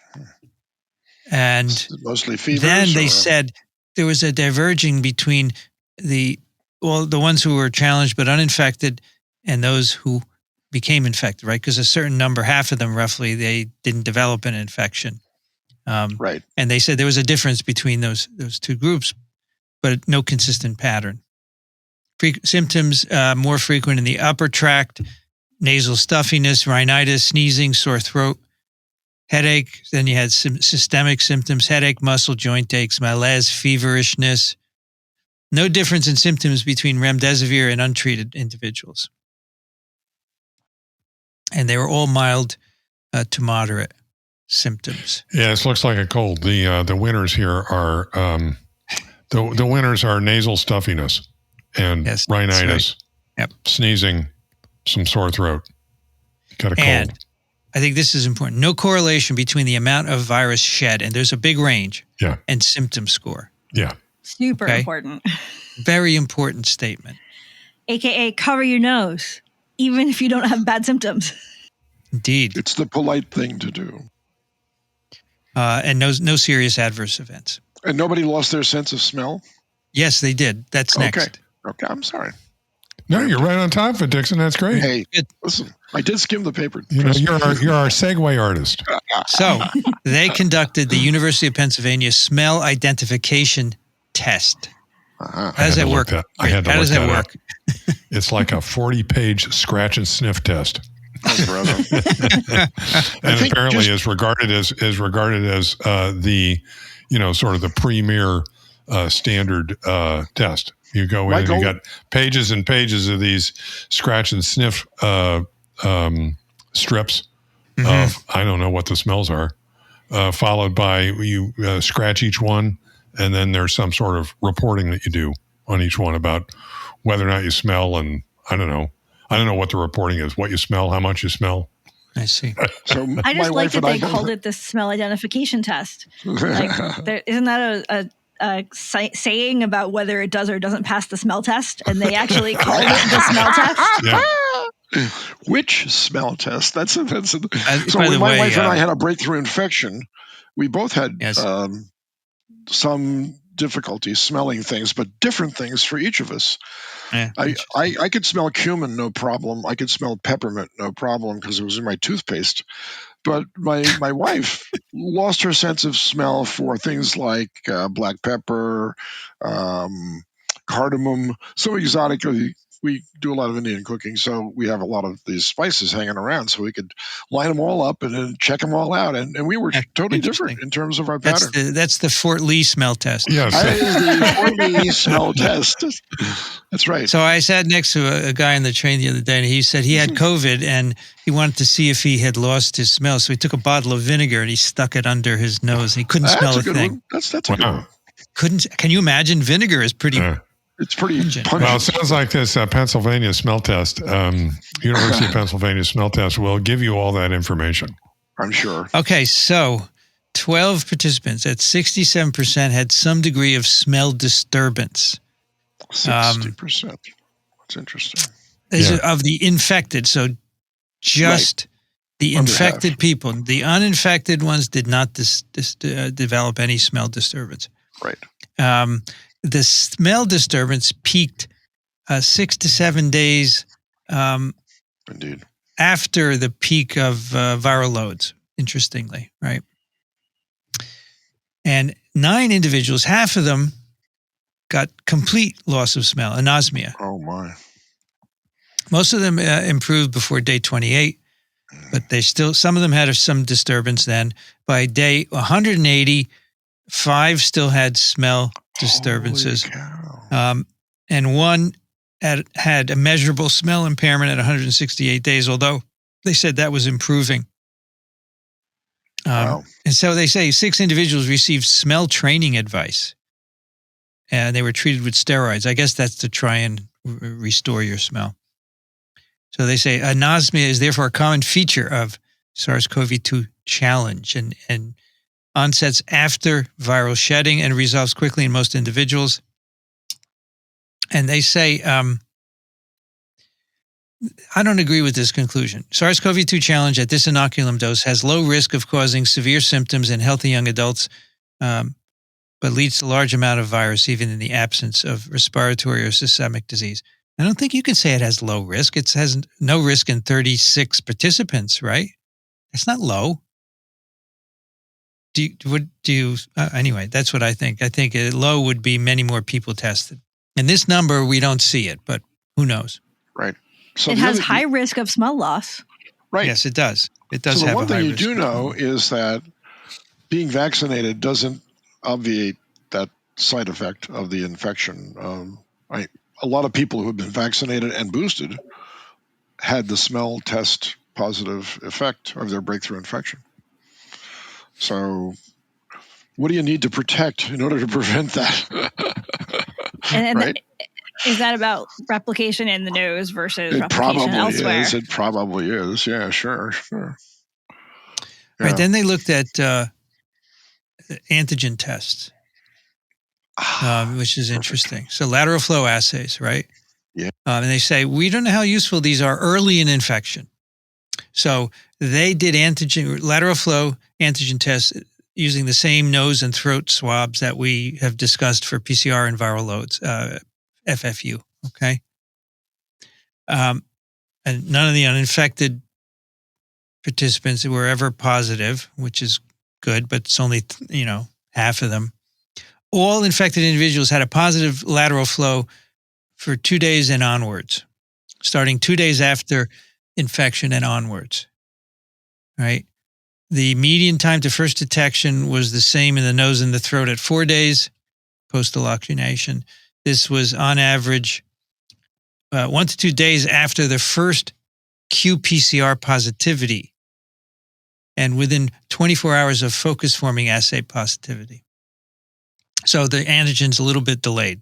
And mostly fevers. Then they said there was a diverging between the ones who were challenged but uninfected and those who became infected, right? Because a certain number, half of them roughly, they didn't develop an infection. Right. And they said there was a difference between those two groups, but no consistent pattern. Symptoms more frequent in the upper tract, nasal stuffiness, rhinitis, sneezing, sore throat, headache. Then you had systemic symptoms, headache, muscle, joint aches, malaise, feverishness. No difference in symptoms between remdesivir and untreated individuals. And they were all mild to moderate symptoms. Yeah, this looks like a cold. The winners here are the winners are nasal stuffiness and rhinitis, right. sneezing, some sore throat. Got a and cold. I think this is important. No correlation between the amount of virus shed, and there's a big range, and symptom score. Yeah. Super important. Very important statement. AKA cover your nose, even if you don't have bad symptoms. Indeed. It's the polite thing to do. And no serious adverse events. And nobody lost their sense of smell? Yes, they did. That's next. Okay, I'm sorry. No, you're right on top of it, Dixon. That's great. Hey, listen, I did skim the paper. You're our segue artist. So they conducted the University of Pennsylvania smell identification test. Uh-huh. How does that work? I had to How look does that that work? up. It's like a 40-page scratch and sniff test. Oh, brother. And apparently is regarded as the sort of the premier standard test. You go in and you got pages and pages of these scratch and sniff strips of, I don't know what the smells are, followed by you scratch each one, and then there's some sort of reporting that you do on each one about whether or not you smell, and I don't know what the reporting is, what you smell, how much you smell. I see. So I just like that they called it the smell identification test. Like, isn't that a saying about whether it does or doesn't pass the smell test? And they actually called it the smell test. Yeah. Which smell test? That's so by when the my way, wife and I had a breakthrough infection, we both had some difficulty smelling things, but different things for each of us. Yeah, I could smell cumin, no problem. I could smell peppermint, no problem, because it was in my toothpaste. But my wife lost her sense of smell for things like black pepper, cardamom, so exotically. We do a lot of Indian cooking, so we have a lot of these spices hanging around, so we could line them all up and then check them all out. And we were totally different in terms of our pattern. That's the Fort Lee smell test. Yes. That is the Fort Lee smell test. That's right. So I sat next to a guy on the train the other day, and he said he had COVID, and he wanted to see if he had lost his smell. So he took a bottle of vinegar, and he stuck it under his nose. He couldn't smell a thing. One. That's a good one. Can you imagine? Vinegar is pretty... It's pretty pungent. Well, it sounds like this Pennsylvania smell test, University of Pennsylvania smell test will give you all that information. I'm sure. Okay, so 12 participants at 67% had some degree of smell disturbance. 60%. That's interesting. These are of the infected, so just The infected people, the uninfected ones did not develop any smell disturbance. Right. The smell disturbance peaked 6 to 7 days Indeed. after the peak of viral loads, interestingly, right? And 9 individuals, half of them got complete loss of smell, anosmia. Oh, my. Most of them improved before day 28, but some of them had some disturbance then. By day 180, 5 still had smell disturbances. Holy cow. And 1 had a measurable smell impairment at 168 days, although they said that was improving. Wow. And so they say 6 individuals received smell training advice, and they were treated with steroids. I guess that's to try and restore your smell. So they say anosmia is therefore a common feature of SARS-CoV-2 challenge and onsets after viral shedding and resolves quickly in most individuals. And they say, I don't agree with this conclusion. SARS-CoV-2 challenge at this inoculum dose has low risk of causing severe symptoms in healthy young adults, but leads to a large amount of virus even in the absence of respiratory or systemic disease. I don't think you can say it has low risk. It has no risk in 36 participants, right? It's not low. Anyway, that's what I think. I think low would be many more people tested. And this number, we don't see it, but who knows? Right. So it has high risk of smell loss. Right. Yes, it does. It does so have the one a high thing you risk. do know is that being vaccinated doesn't obviate that side effect of the infection. A lot of people who have been vaccinated and boosted had the smell test positive effect of their breakthrough infection. So what do you need to protect in order to prevent that? And right? Is that about replication in the nose versus It replication probably elsewhere? is. It probably is. Yeah, sure. Yeah. Right. Then they looked at antigen tests, which is interesting. So lateral flow assays, right? Yeah. And they say, we don't know how useful these are early in infection. So they did lateral flow antigen tests using the same nose and throat swabs that we have discussed for PCR and viral loads, FFU, okay? And none of the uninfected participants were ever positive, which is good, but it's only, half of them. All infected individuals had a positive lateral flow for 2 days and onwards, starting 2 days after infection and onwards, right? The median time to first detection was the same in the nose and the throat at 4 days post-inoculation. This was on average 1 to 2 days after the first qPCR positivity and within 24 hours of focus-forming assay positivity. So the antigen's a little bit delayed.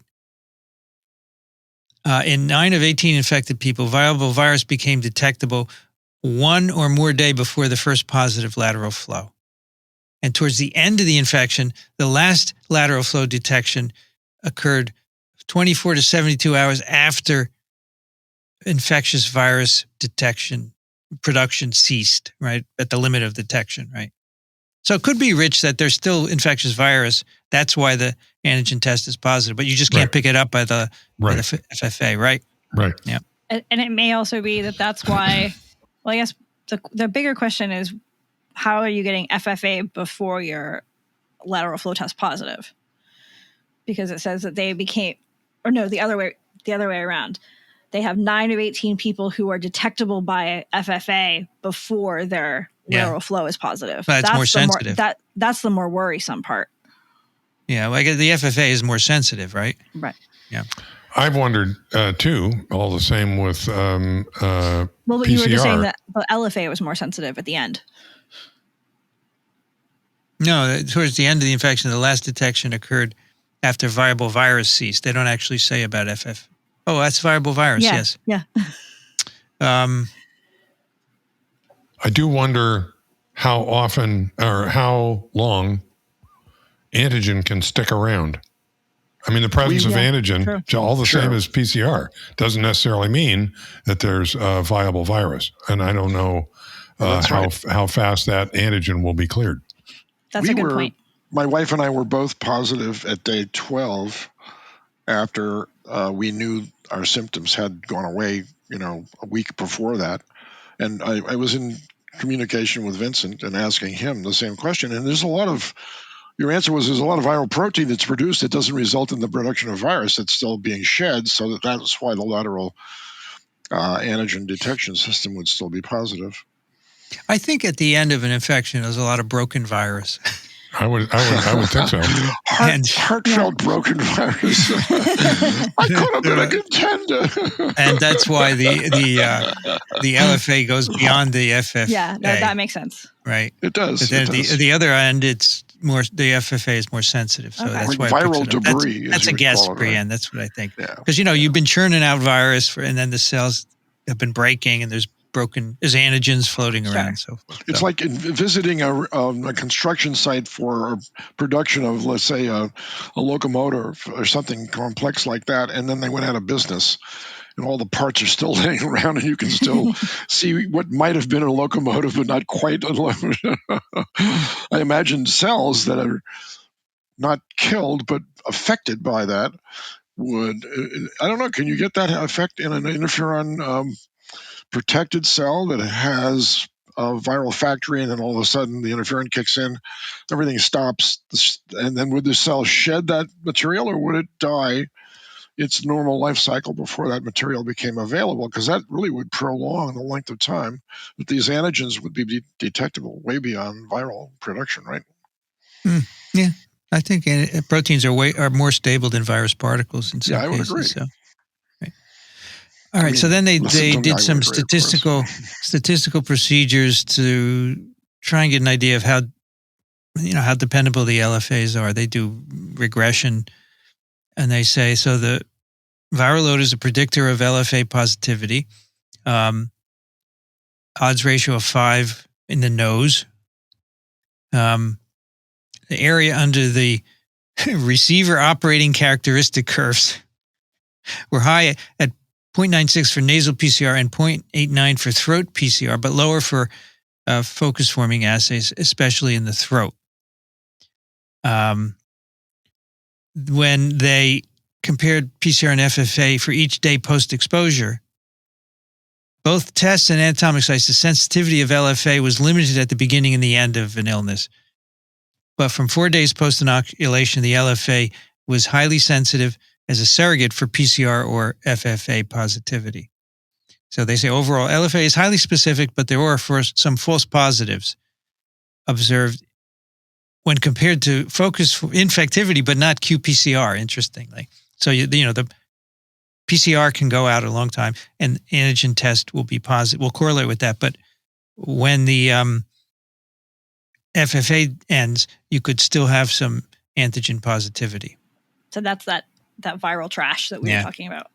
In 9 of 18 infected people, viable virus became detectable 1 or more day before the first positive lateral flow. And towards the end of the infection, the last lateral flow detection occurred 24 to 72 hours after infectious virus production ceased, right? At the limit of detection, right? So it could be, Rich, that there's still infectious virus. That's why the antigen test is positive, but you just can't pick it up by the FFA, right? Right. Yeah. And it may also be that's why, well, I guess the bigger question is, how are you getting FFA before your lateral flow test positive? Because it says that they became, or no, the other way around. They have 9 of 18 people who are detectable by FFA before their lateral flow is positive. But it's more sensitive. That's the more worrisome part. Yeah, well, I guess the FFA is more sensitive, right? Right. Yeah. I've wondered too. All the same with PCR. Well, but you were just saying that the LFA was more sensitive at the end. No, towards the end of the infection, the last detection occurred after viable virus ceased. They don't actually say about FF. Oh, that's viable virus. Yeah, yes. Yeah. I do wonder how often or how long antigen can stick around. I mean, the presence of antigen, all the same as PCR, doesn't necessarily mean that there's a viable virus. And I don't know That's right. how fast that antigen will be cleared. That's a good point. My wife and I were both positive at day 12 after we knew our symptoms had gone away, a week before that. And I was in communication with Vincent and asking him the same question. And your answer was there's a lot of viral protein that's produced that doesn't result in the production of virus that's still being shed. So that's why the lateral antigen detection system would still be positive. I think at the end of an infection, there's a lot of broken virus. I would think so. Heartfelt broken virus. I could have been a contender. And that's why the LFA goes beyond the FFA. Yeah, that makes sense. Right. It does. But then the other end, it's more, the FFA is more sensitive. So that's why viral debris. That's a guess, Brienne. That's what I think. Yeah. Because, you've been churning out virus and then the cells have been breaking and there's antigens floating around. So it's like visiting a construction site for production of, let's say, a locomotive or something complex like that, and then they went out of business, and all the parts are still laying around, and you can still see what might have been a locomotive, but not quite a locomotive. I imagine cells that are not killed but affected by that would, I don't know, can you get that effect in an interferon protected cell that has a viral factory, and then all of a sudden the interferon kicks in, everything stops, and then would the cell shed that material, or would it die its normal life cycle before that material became available? Because that really would prolong the length of time that these antigens would be detectable way beyond viral production, right? Yeah, I think proteins are more stable than virus particles in some cases. I would agree. So. All right, so then they did some statistical procedures to try and get an idea of how dependable the LFAs are. They do regression, and they say so the viral load is a predictor of LFA positivity. Odds ratio of 5 in the nose. The area under the receiver operating characteristic curves were high at 0.96 for nasal PCR and 0.89 for throat PCR, but lower for focus-forming assays, especially in the throat. When they compared PCR and FFA for each day post-exposure, both tests and anatomic sites, the sensitivity of LFA was limited at the beginning and the end of an illness. But from 4 days post-inoculation, the LFA was highly sensitive as a surrogate for PCR or FFA positivity. So they say overall, LFA is highly specific, but there were some false positives observed when compared to focus infectivity, but not qPCR, interestingly. So, the PCR can go out a long time, and antigen test will be positive, will correlate with that. But when the FFA ends, you could still have some antigen positivity. So that's that viral trash that we were talking about.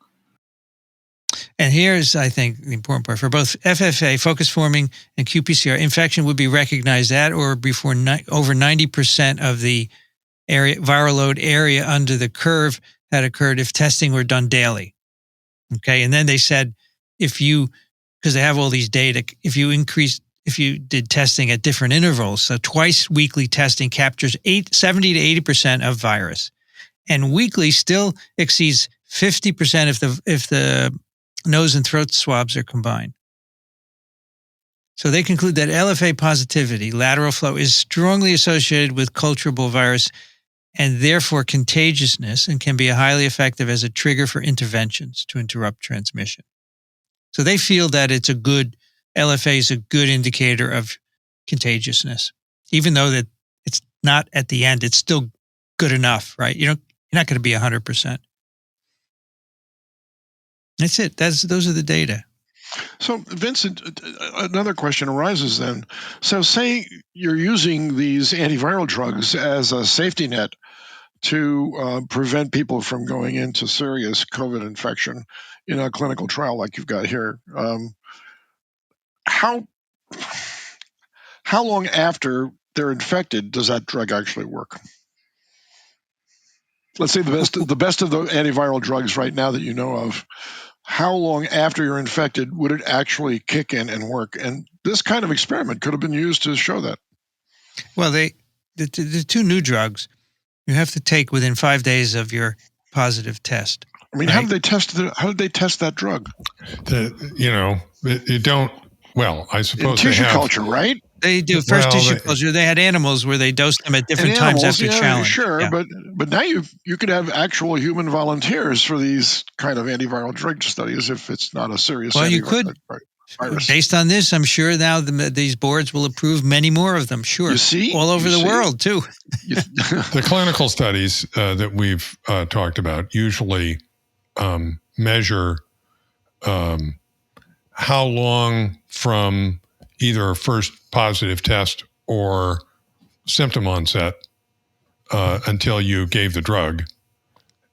And here's, I think, the important part. For both FFA, focus forming, and qPCR, infection would be recognized at or before over 90% of the viral load area under the curve had occurred if testing were done daily. Okay, and then they said because they have all these data, if you did testing at different intervals, so twice weekly testing captures 70 to 80% of virus. And weekly still exceeds 50% if the nose and throat swabs are combined. So they conclude that LFA positivity, lateral flow, is strongly associated with culturable virus and therefore contagiousness, and can be highly effective as a trigger for interventions to interrupt transmission. So they feel that LFA is a good indicator of contagiousness, even though that it's not at the end. It's still good enough, right? You're not going to be 100%. That's it. Those are the data. So, Vincent, another question arises then. So, say you're using these antiviral drugs as a safety net to prevent people from going into serious COVID infection in a clinical trial like you've got here. How long after they're infected does that drug actually work? Let's say the best of the antiviral drugs right now that you know of. how long after you're infected would it actually kick in and work? And this kind of experiment could have been used to show that. Well, the two new drugs you have to take within 5 days of your positive test. I mean, right? how did they test that drug? You don't. Well, I suppose in tissue culture, right? They do first tissue culture. They had animals where they dosed them at different times after challenge. Sure, yeah. but now you could have actual human volunteers for these kind of antiviral drug studies if it's not a serious. Well, you could. Virus. Based on this, I'm sure now these boards will approve many more of them. Sure, you see, all over the world too. The clinical studies that we've talked about usually measure how long from either a first positive test or symptom onset until you gave the drug,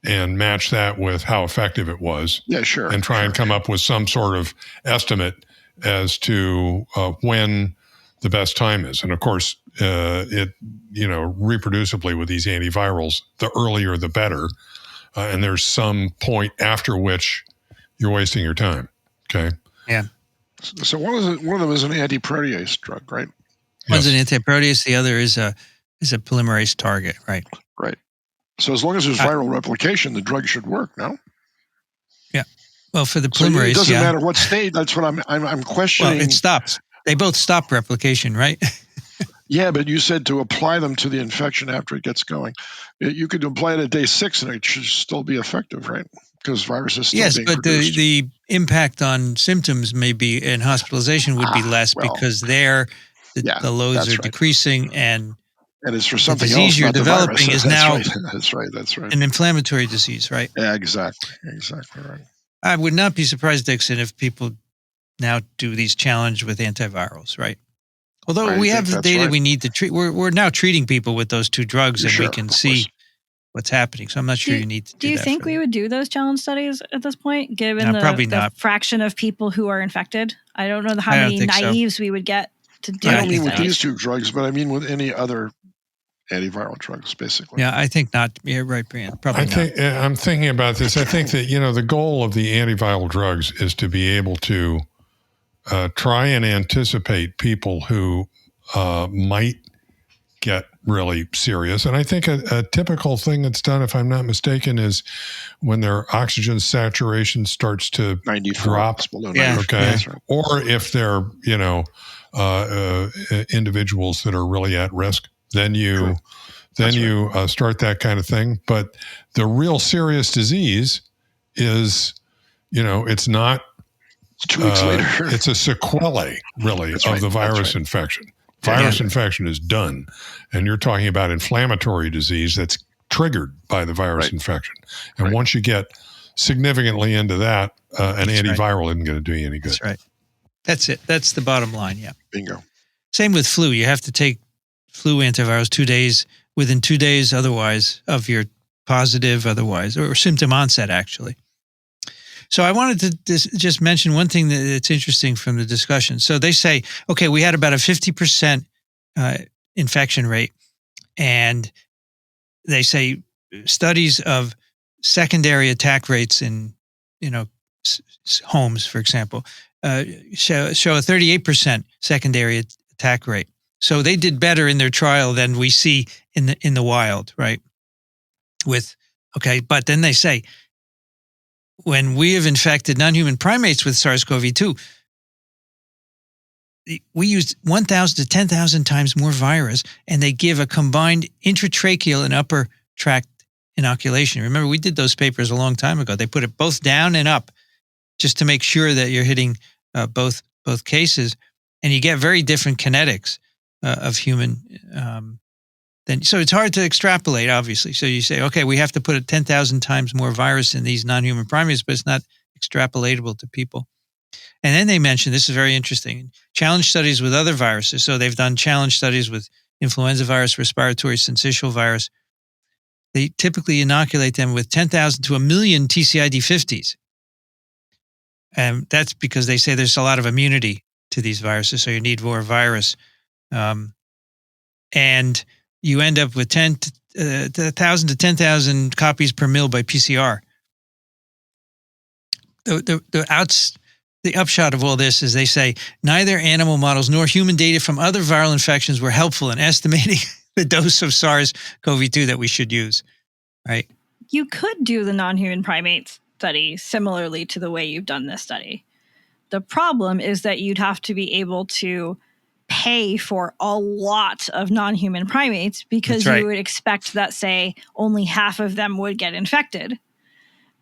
and match that with how effective it was. Yeah, sure. And try and come up with some sort of estimate as to when the best time is. And of course, reproducibly with these antivirals, the earlier the better. And there's some point after which you're wasting your time. Okay. Yeah. So one of them is an antiprotease drug, right? One's an antiprotease. The other is a polymerase target, right? Right. So as long as there's viral replication, the drug should work. No. Yeah. Well, for the polymerase, so it doesn't matter what state. That's what I'm questioning. Well, it stops. They both stop replication, right? Yeah, but you said to apply them to the infection after it gets going. You could apply it at day 6 and it should still be effective, right? Because virus is still being produced. the impact on symptoms may be, and hospitalization would be less because the loads are decreasing and it's for something the disease else, you're developing is now that's right. An inflammatory disease, right? Yeah, exactly right. I would not be surprised, Dixon, if people now do these challenges with antivirals, right? Although we have the data we need to treat. We're now treating people with those two drugs and we can see what's happening. So I'm not sure you need to do that. Do you think we would do those challenge studies at this point, given the fraction of people who are infected? I don't know how many naives we would get to do. I don't mean with these two drugs, but I mean with any other antiviral drugs, basically. Yeah, I think not. Yeah, right, Brian. Probably not. I'm thinking about this. I think that, the goal of the antiviral drugs is to be able to try and anticipate people who might get really serious. And I think a typical thing that's done, if I'm not mistaken, is when their oxygen saturation starts to drop. Yeah, okay. Right. Or if they're, individuals that are really at risk, then you start that kind of thing. But the real serious disease is, it's not. It's 2 weeks later. It's a sequelae, really, of the virus infection. Virus infection is done, and you're talking about inflammatory disease that's triggered by the virus infection. And once you get significantly into that, an antiviral isn't going to do you any good. That's right. That's it. That's the bottom line, yeah. Bingo. Same with flu. You have to take flu antivirals within 2 days otherwise of your positive or symptom onset, actually. So I wanted to just mention one thing that's interesting from the discussion. So they say, okay, we had about a 50% infection rate. And they say studies of secondary attack rates in, homes, for example, show a 38% secondary attack rate. So they did better in their trial than we see in the wild, right? But then they say, when we have infected non-human primates with SARS-CoV-2, we used 1,000 to 10,000 times more virus, and they give a combined intratracheal and upper tract inoculation. Remember, we did those papers a long time ago. They put it both down and up just to make sure that you're hitting both cases, and you get very different kinetics of human. So it's hard to extrapolate, obviously. So you say, okay, we have to put 10,000 times more virus in these non-human primates, but it's not extrapolatable to people. And then they mention, this is very interesting, challenge studies with other viruses. So they've done challenge studies with influenza virus, respiratory syncytial virus. They typically inoculate them with 10,000 to 1 million TCID50s. And that's because they say there's a lot of immunity to these viruses, so you need more virus. And you end up with 1,000 to 10,000 copies per mil by PCR. the upshot of all this is they say neither animal models nor human data from other viral infections were helpful in estimating the dose of SARS-CoV-2 that we should use, right? You could do the non-human primate study similarly to the way you've done this study. The problem is that you'd have to be able to pay for a lot of non-human primates because That's right. you would expect that, say, only half of them would get infected.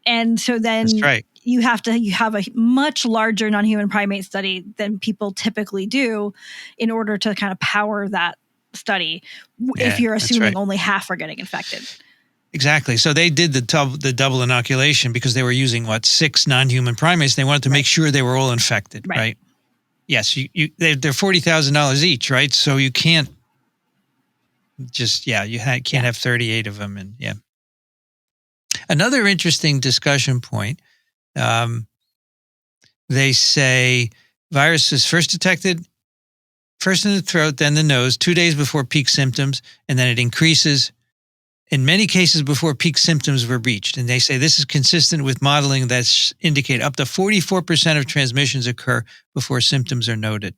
And so then That's right. you have a much larger non-human primate study than people typically do in order to kind of power that study if you're assuming only half are getting infected. Exactly. So they did the double inoculation because they were using 6 non-human primates. They wanted to make sure they were all infected, right? Yes, they're $40,000 each, right? So you can't just can't have 38 of them, and Another interesting discussion point. They say virus is first detected first in the throat, then the nose, 2 days before peak symptoms, and then it increases in many cases before peak symptoms were reached. And they say this is consistent with modeling that indicate up to 44% of transmissions occur before symptoms are noted,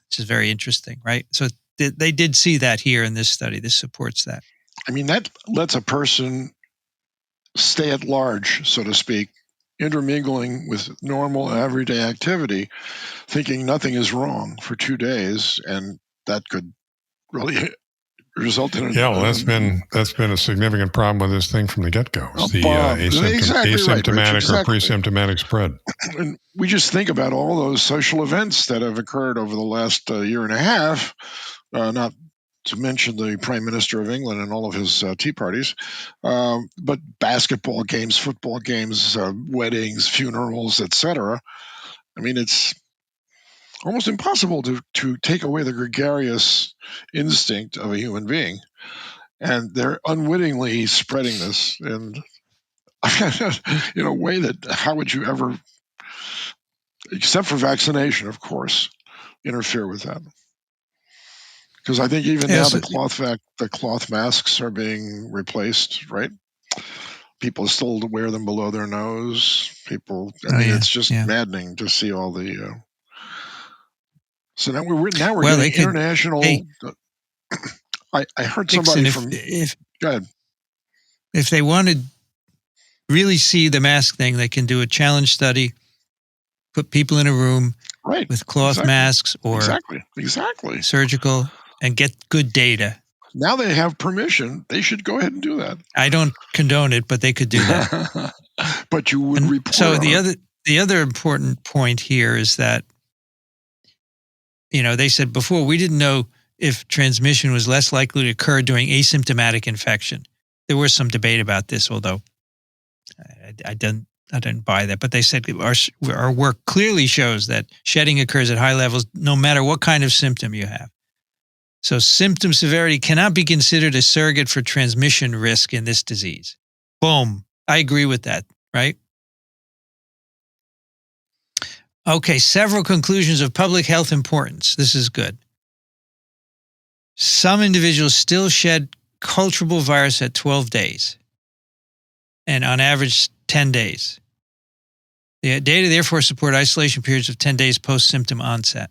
which is very interesting, right? So they did see that here in this study. This supports that. I mean, that lets a person stay at large, so to speak, intermingling with normal everyday activity, thinking nothing is wrong for 2 days, and that could really result in that's been a significant problem with this thing from the get-go. It's the asymptomatic or pre-symptomatic spread. And we just think about all those social events that have occurred over the last year and a half, not to mention the Prime Minister of England and all of his tea parties, but basketball games, football games, weddings, funerals, etc. I mean, it's almost impossible to take away the gregarious instinct of a human being. And they're unwittingly spreading this in a way that how would you ever, except for vaccination, of course, interfere with that? Because I think even now the cloth masks are being replaced, right? People still wear them below their nose. It's just maddening to see all the. So now we're getting international. I heard somebody go ahead. If they want to really see the mask thing, they can do a challenge study, put people in a room with cloth masks or exactly surgical, and get good data. Now they have permission. They should go ahead and do that. I don't condone it, but they could do that. But you would report. So the other important point here is that, they said before we didn't know if transmission was less likely to occur during asymptomatic infection. There was some debate about this, although I didn't buy that. But they said our work clearly shows that shedding occurs at high levels no matter what kind of symptom you have. So symptom severity cannot be considered a surrogate for transmission risk in this disease. Boom. I agree with that, right? Okay, several conclusions of public health importance. This is good. Some individuals still shed culturable virus at 12 days, and on average 10 days. The data therefore support isolation periods of 10 days post-symptom onset.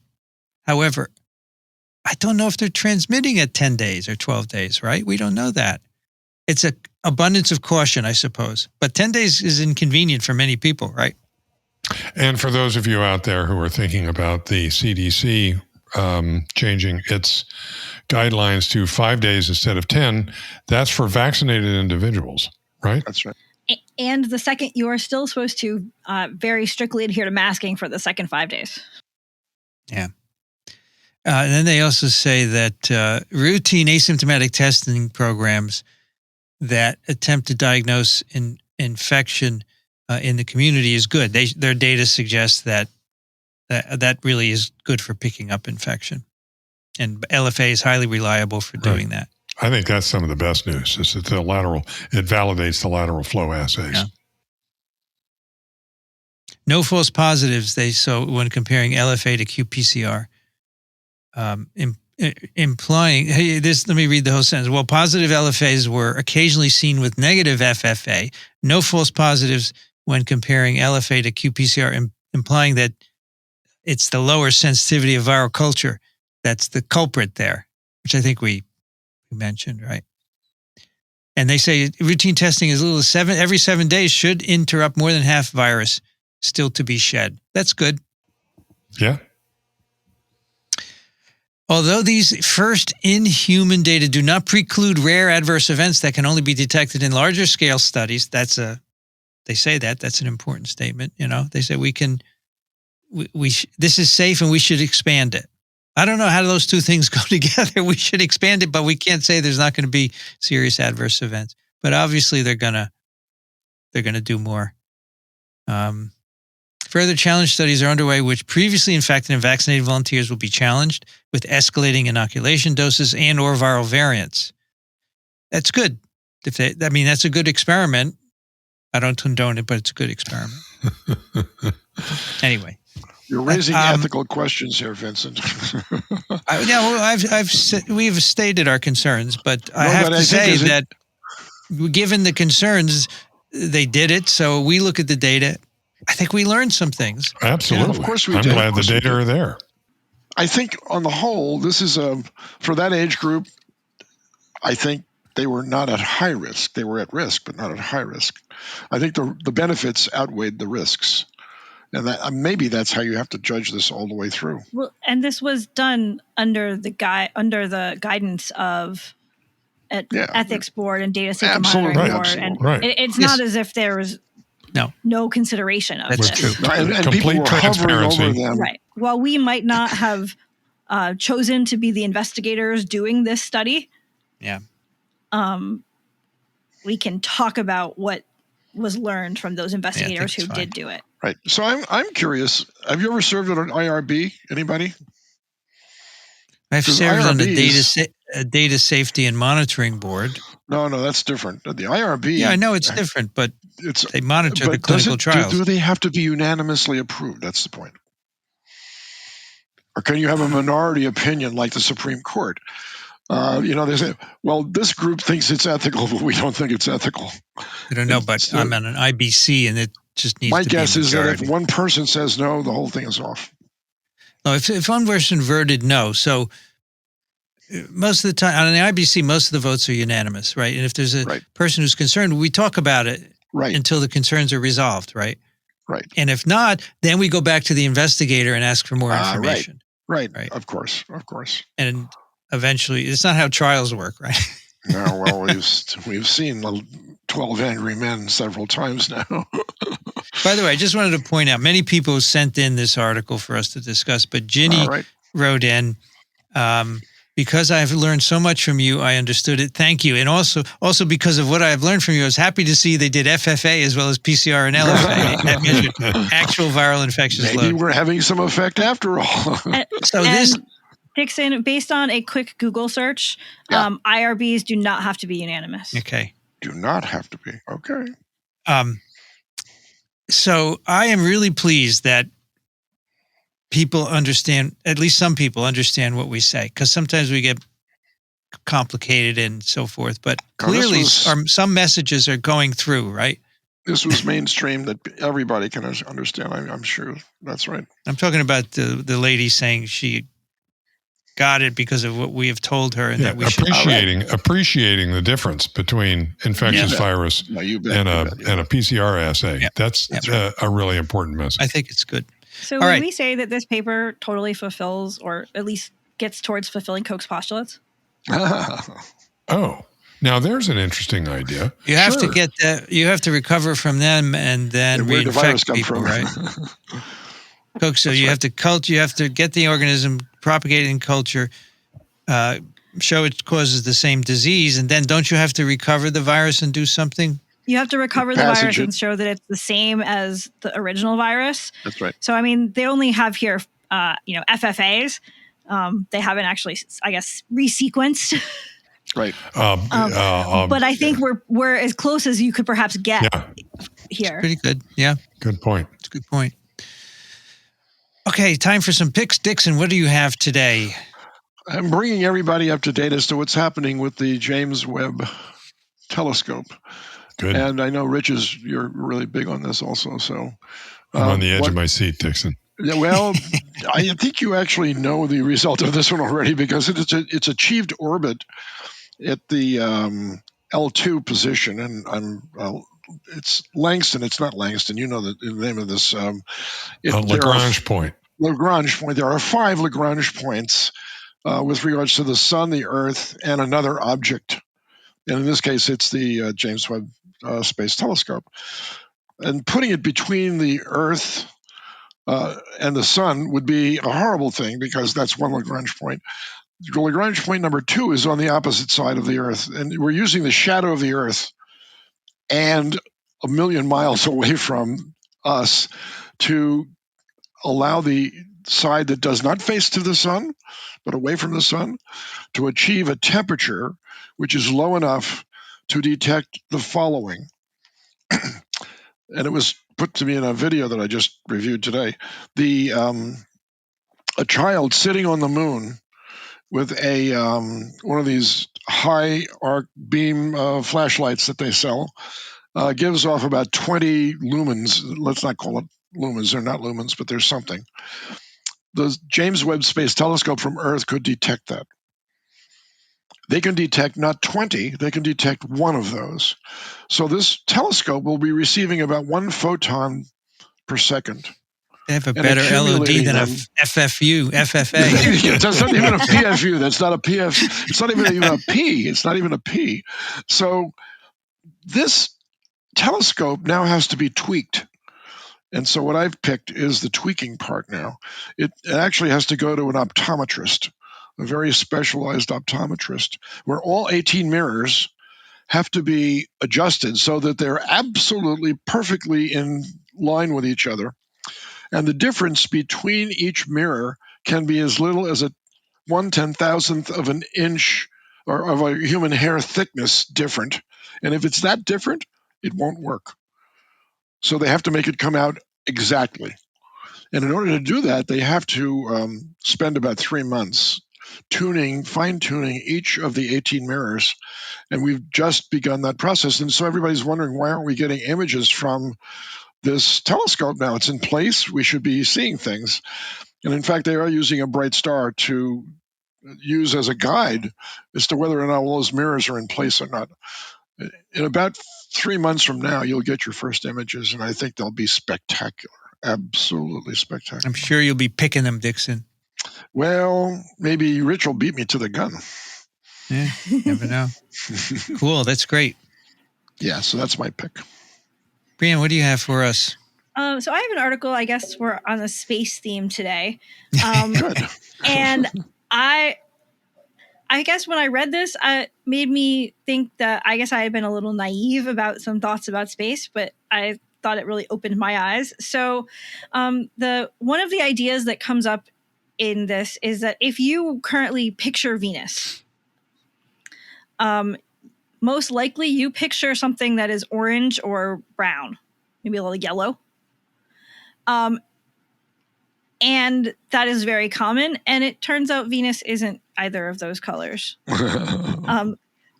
However, I don't know if they're transmitting at 10 days or 12 days, right? We don't know that. It's an abundance of caution, I suppose. But 10 days is inconvenient for many people, right? And for those of you out there who are thinking about the CDC changing its guidelines to 5 days instead of 10, that's for vaccinated individuals, right? That's right. And the second, you are still supposed to very strictly adhere to masking for the second 5 days. Yeah. And then they also say that routine asymptomatic testing programs that attempt to diagnose infection in the community is good. Their data suggests that really is good for picking up infection. And LFA is highly reliable for doing that. I think that's some of the best news. Is that it validates the lateral flow assays. Yeah. No false positives. When comparing LFA to qPCR, implying let me read the whole sentence. While positive LFAs were occasionally seen with negative FFA, no false positives when comparing LFA to qPCR, implying that it's the lower sensitivity of viral culture that's the culprit there, which I think we mentioned, right? And they say routine testing as little as every 7 days should interrupt more than half virus still to be shed. That's good. Yeah. Although these first in-human data do not preclude rare adverse events that can only be detected in larger scale studies, that's an important statement. They say this is safe and we should expand it. I don't know how those two things go together. We should expand it, but we can't say there's not going to be serious adverse events. But obviously they're gonna do more. Further challenge studies are underway, which previously infected and vaccinated volunteers will be challenged with escalating inoculation doses and or viral variants. That's good. That's a good experiment. I don't condone it, but it's a good experiment. Anyway. You're raising ethical questions here, Vincent. We've stated our concerns, but I have to say that given the concerns, they did it. So we look at the data. I think we learned some things. Absolutely. Yeah, of course we I'm did. glad the data are there. I think on the whole, this is for that age group, I think they were not at high risk. They were at risk, but not at high risk. I think the benefits outweighed the risks. And maybe that's how you have to judge this all the way through. Well, and this was done under the guidance of an ethics board and data safety monitoring board, and it's not as if there was no consideration of this. True. And people were hovering over them. Right. While we might not have chosen to be the investigators doing this study, we can talk about what was learned from those investigators who did do it. Right. So I'm curious. Have you ever served on an IRB? Anybody? I've served on a data safety and monitoring board. No, that's different. The IRB. Yeah, I know it's different, but they monitor the clinical trials. Do they have to be unanimously approved? That's the point. Or can you have a minority opinion like the Supreme Court? They say, well, this group thinks it's ethical, but we don't think it's ethical. I don't know, but I'm on an IBC, and it just needs to be my guess is that if majority. one person says no, the whole thing is off. No, if one person voted no, so most of the time on the IBC, most of the votes are unanimous, right? And if there's a person who's concerned, we talk about it until the concerns are resolved, right? Right. And if not, then we go back to the investigator and ask for more information. Right. Of course. And eventually, it's not how trials work, right? No, well, we've seen 12 Angry Men several times now. By the way, I just wanted to point out, many people sent in this article for us to discuss, but Ginny wrote in, because I've learned so much from you, I understood it. Thank you. And also because of what I've learned from you, I was happy to see they did FFA as well as PCR and LFA. That measured actual viral infectious load. Maybe we're having some effect after all. Dixon, based on a quick Google search, IRBs do not have to be unanimous. Okay. Do not have to be. Okay. So I am really pleased that people understand, at least some people understand what we say, because sometimes we get complicated and so forth, but clearly some messages are going through, right? This was mainstream that everybody can understand. I'm sure that's right. I'm talking about the lady saying she got it because of what we have told her, and that we appreciating the difference between infectious virus and a PCR assay. Yeah. That's a really important message. I think it's good. So would we say that this paper totally fulfills, or at least gets towards fulfilling, Koch's postulates? Oh, now there's an interesting idea. You have to get that. You have to recover from them and then reinfect people, right? Koch, so you have to culture. You have to get the organism propagated in culture, show it causes the same disease, and then don't you have to recover the virus and do something? You have to recover the virus and show that it's the same as the original virus. That's right. So, I mean, they only have here, FFAs. They haven't actually, I guess, resequenced. Right. But I think we're as close as you could perhaps get here. It's pretty good. Yeah. Good point. It's a good point. Okay, time for some picks. Dixon, what do you have today? I'm bringing everybody up to date as to what's happening with the James Webb telescope. Good. And I know you're really big on this also. So I'm on the edge of my seat, Dixon. Yeah, well, I think you actually know the result of this one already because it's achieved orbit at the L2 position, and it's Langston. It's not Langston. You know the name of this. Lagrange point. Lagrange point. There are 5 Lagrange points with regards to the sun, the Earth, and another object. And in this case, it's the James Webb Space Telescope. And putting it between the Earth and the sun would be a horrible thing because that's one Lagrange point. Lagrange point number 2 is on the opposite side of the Earth, and we're using the shadow of the Earth and a million miles away from us to allow the side that does not face to the sun, but away from the sun, to achieve a temperature which is low enough to detect the following. And it was put to me in a video that I just reviewed today. A child sitting on the moon with a one of these high arc beam flashlights that they sell gives off about 20 lumens. Let's not call it lumens. They're not lumens, but there's something. The James Webb Space Telescope from Earth could detect that. They can detect not 20, they can detect one of those. So this telescope will be receiving about 1 photon per second. They have a better LOD than a FFU, FFA. That's not even a PFU. That's not a PF. It's not even a P. It's not even a P. So this telescope now has to be tweaked. And so what I've picked is the tweaking part now. It actually has to go to an optometrist, a very specialized optometrist, where all 18 mirrors have to be adjusted so that they're absolutely perfectly in line with each other. And the difference between each mirror can be as little as a 1/10,000th of an inch or of a human hair thickness different. And if it's that different, it won't work. So they have to make it come out exactly. And in order to do that, they have to spend about 3 months fine-tuning each of the 18 mirrors. And we've just begun that process. And so everybody's wondering, why aren't we getting images from this telescope now? It's in place. We should be seeing things. And in fact, they are using a bright star to use as a guide as to whether or not all those mirrors are in place or not. In about 3 months from now, you'll get your first images, and I think they'll be spectacular. Absolutely spectacular. I'm sure you'll be picking them, Dixon. Well, maybe Rich will beat me to the gun. Yeah, never know. Cool, that's great. Yeah, so that's my pick. Brian, what do you have for us? So I have an article, I guess we're on the space theme today. Good. And I guess when I read this, it made me think that I guess I had been a little naive about some thoughts about space, but I thought it really opened my eyes. So one of the ideas that comes up in this is that if you currently picture Venus, most likely you picture something that is orange or brown, maybe a little yellow. And that is very common. And it turns out Venus isn't either of those colors.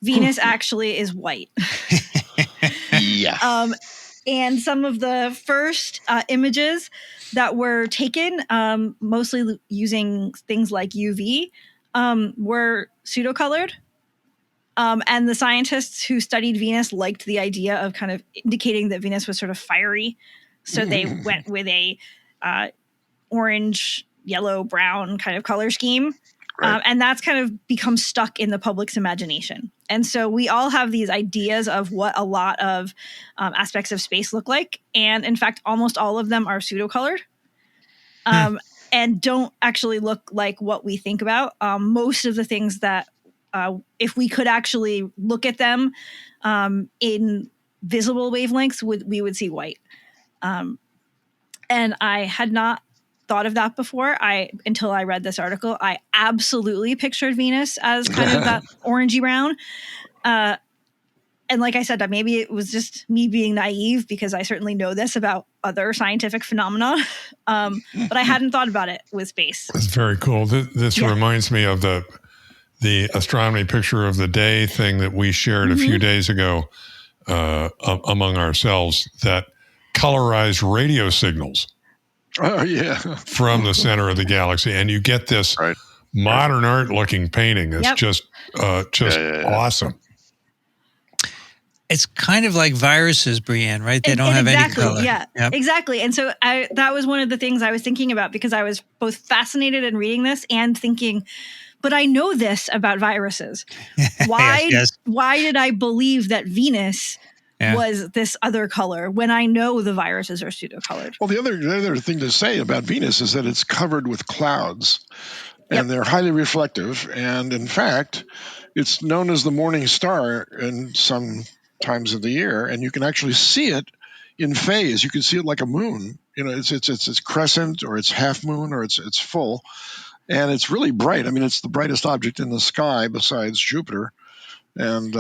Venus actually is white. Yeah. And some of the first images that were taken, mostly using things like UV, were pseudocolored. And the scientists who studied Venus liked the idea of kind of indicating that Venus was sort of fiery. So they went with a orange, yellow, brown kind of color scheme. Right. And that's kind of become stuck in the public's imagination. And so we all have these ideas of what a lot of aspects of space look like. And in fact, almost all of them are pseudocolored and don't actually look like what we think about. Most of the things that if we could actually look at them in visible wavelengths, we would see white. And I had not thought of that before until I read this article. I absolutely pictured Venus as kind of that orangey brown. And like I said, that maybe it was just me being naive because I certainly know this about other scientific phenomena. But I hadn't thought about it with space. That's very cool. This reminds me of the astronomy picture of the day thing that we shared a few days ago. among ourselves that colorized radio signals from the center of the galaxy, and you get this modern art looking painting. It's just awesome. It's kind of like viruses, Brianne, right? They don't have any color. Yeah, exactly. And so that was one of the things I was thinking about, because I was both fascinated in reading this and thinking, but I know this about viruses. Why did I believe that Venus was this other color when I know the viruses are pseudo-colored? Well, the other thing to say about Venus is that it's covered with clouds, and they're highly reflective. And in fact, it's known as the morning star in some times of the year, and you can actually see it in phase. You can see it like a moon. You know, it's crescent, or it's half moon, or it's full, and it's really bright. I mean, it's the brightest object in the sky besides Jupiter. And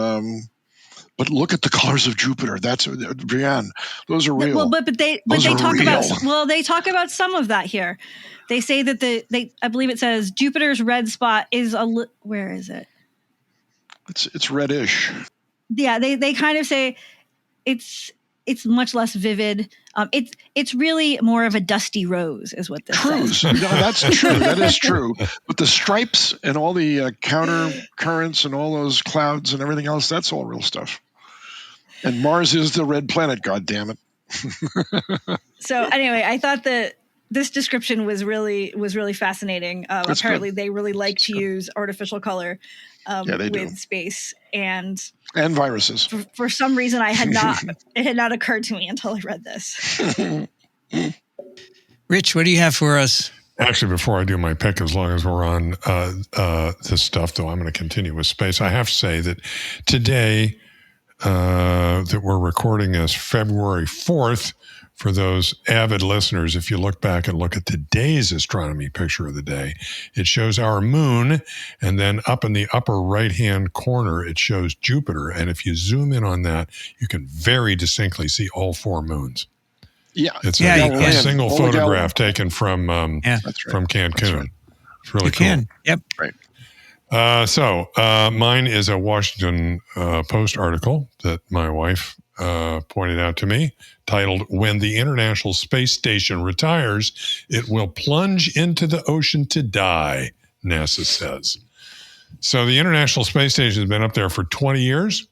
but look at the colors of Jupiter. That's Brianne. Those are real. Well, but they talk real. They talk about some of that here. They say that I believe it says Jupiter's red spot is where is it? It's reddish. Yeah, they kind of say it's much less vivid. It's really more of a dusty rose, is what this says. No, that's true. That is true. But the stripes and all the counter currents and all those clouds and everything else, that's all real stuff. And Mars is the red planet, God damn it. So anyway, I thought that this description was really fascinating. Apparently, they really like to use artificial color with space and viruses. For some reason, it had not occurred to me until I read this. Rich, what do you have for us? Actually, before I do my pick, as long as we're on this stuff, though, I'm going to continue with space. I have to say that today that we're recording is February 4th. For those avid listeners, if you look back and look at today's astronomy picture of the day, it shows our moon, and then up in the upper right-hand corner, it shows Jupiter. And if you zoom in on that, you can very distinctly see all four moons. Yeah, it's a single photograph taken from Cancun. Right. It's really cool. Yep. Right. So mine is a Washington Post article that my wife pointed out to me, titled, "When the International Space Station Retires, It Will Plunge into the Ocean to Die," NASA says. So the International Space Station has been up there for 20 years,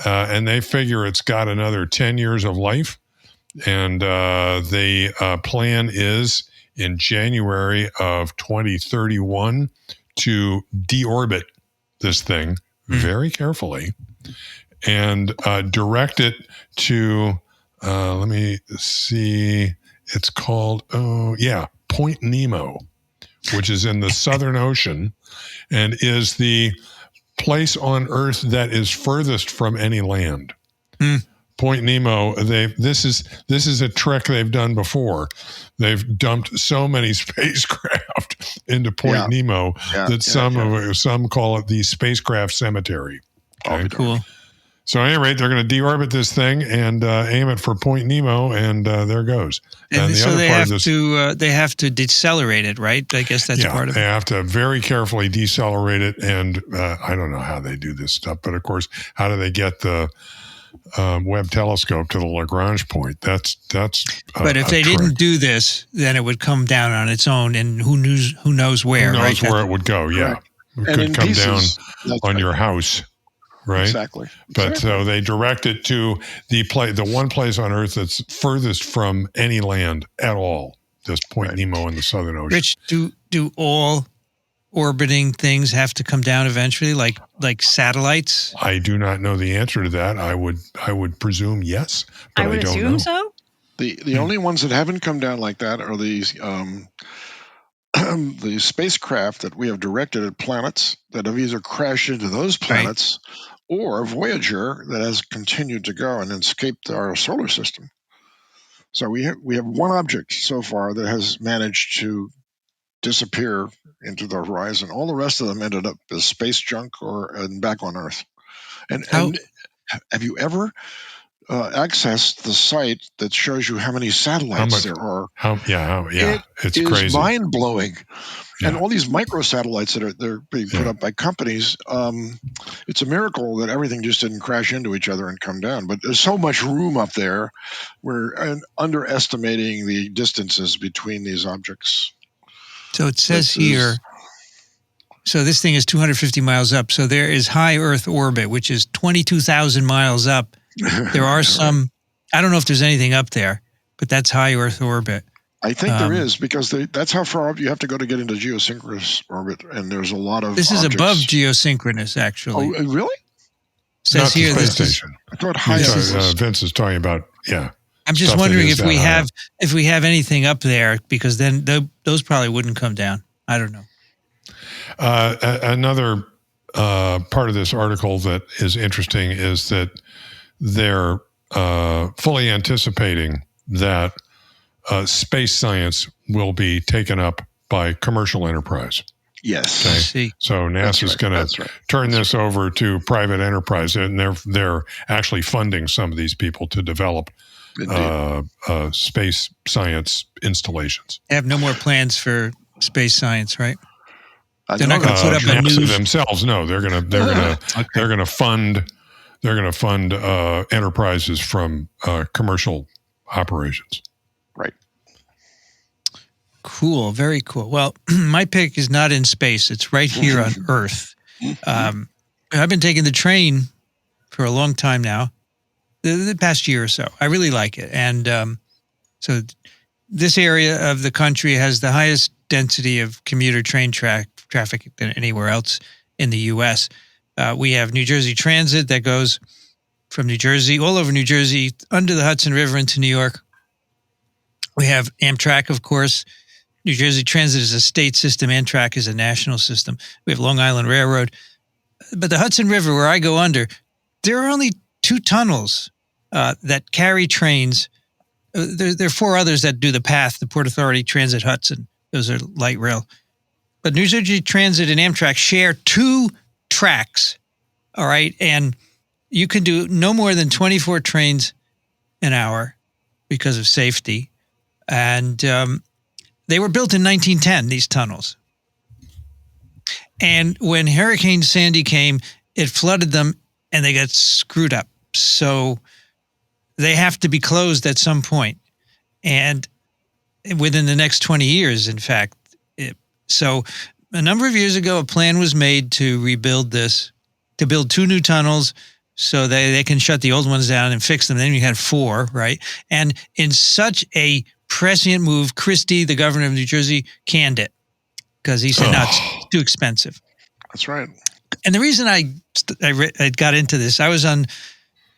and they figure it's got another 10 years of life. And the plan is in January of 2031 to deorbit this thing very carefully and direct it to, let me see, it's called, Point Nemo, which is in the Southern Ocean and is the place on Earth that is furthest from any land. Point Nemo, this is a trick they've done before. They've dumped so many spacecraft into Point Nemo that some call it the spacecraft cemetery. Okay? Cool. So at any rate, they're going to deorbit this thing and aim it for Point Nemo, and there goes. And so they have to decelerate it, right? I guess that's part of it. They have to very carefully decelerate it, and I don't know how they do this stuff, but of course, how do they get the Webb telescope to the Lagrange point? That's. But if they didn't do this, then it would come down on its own, and who knows where? Who knows where it would go? Yeah, it could come down on your house. Right. Exactly. But so they direct it to the one place on Earth that's furthest from any land at all. This Point Nemo in the Southern Ocean. Rich, do all orbiting things have to come down eventually, like satellites? I do not know the answer to that. I would presume yes, but I don't know. Assume so. The only ones that haven't come down like that are these the spacecraft that we have directed at planets that have either crashed into those planets or Voyager that has continued to go and escaped our solar system. So we have one object so far that has managed to disappear into the horizon. All the rest of them ended up as space junk or back on Earth. And have you ever accessed the site that shows you how many satellites there are. It's It is crazy. mind-blowing. And Yeah. all these microsatellites they're being put up by companies, it's a miracle that everything just didn't crash into each other and come down. But there's so much room up there. We're underestimating the distances between these objects. So it says here, so this thing is 250 miles up. So there is high Earth orbit, which is 22,000 miles up. There are some, I don't know if there's anything up there, but that's high Earth orbit. I think there is, because that's how far up you have to go to get into geosynchronous orbit, and there's a lot of This is above geosynchronous, actually. Oh, really? Says Not here, the space station. I thought high. Vince is talking about, I'm just wondering if we have anything up there, because then those probably wouldn't come down. I don't know. Another part of this article that is interesting is that they're fully anticipating that space science will be taken up by commercial enterprise. Yes. Okay? I see. So NASA's going to turn this over to private enterprise, and they're actually funding some of these people to develop space science installations. They have no more plans for space science, right? They're not going to put up a NASA news themselves. No, they're going to fund enterprises from commercial operations. Right. Cool. Very cool. Well, my pick is not in space. It's right here on Earth. I've been taking the train for a long time now, the past year or so. I really like it. And so this area of the country has the highest density of commuter train traffic than anywhere else in the U.S. We have New Jersey Transit that goes from New Jersey, all over New Jersey, under the Hudson River into New York. We have Amtrak, of course. New Jersey Transit is a state system. Amtrak is a national system. We have Long Island Railroad. But the Hudson River, where I go under, there are only 2 tunnels that carry trains. There are 4 others that do the path, the Port Authority, Transit, Hudson. Those are light rail. But New Jersey Transit and Amtrak share 2 tracks, all right? And you can do no more than 24 trains an hour because of safety. And they were built in 1910, these tunnels. And when Hurricane Sandy came, it flooded them and they got screwed up. So they have to be closed at some point. And within the next 20 years, in fact. So a number of years ago, a plan was made to rebuild this, to build 2 new tunnels so they can shut the old ones down and fix them. Then you had 4, right? And in such a prescient move, Christie, the governor of New Jersey, canned it because he said, no, it's too expensive. That's right. And the reason I got into this, I was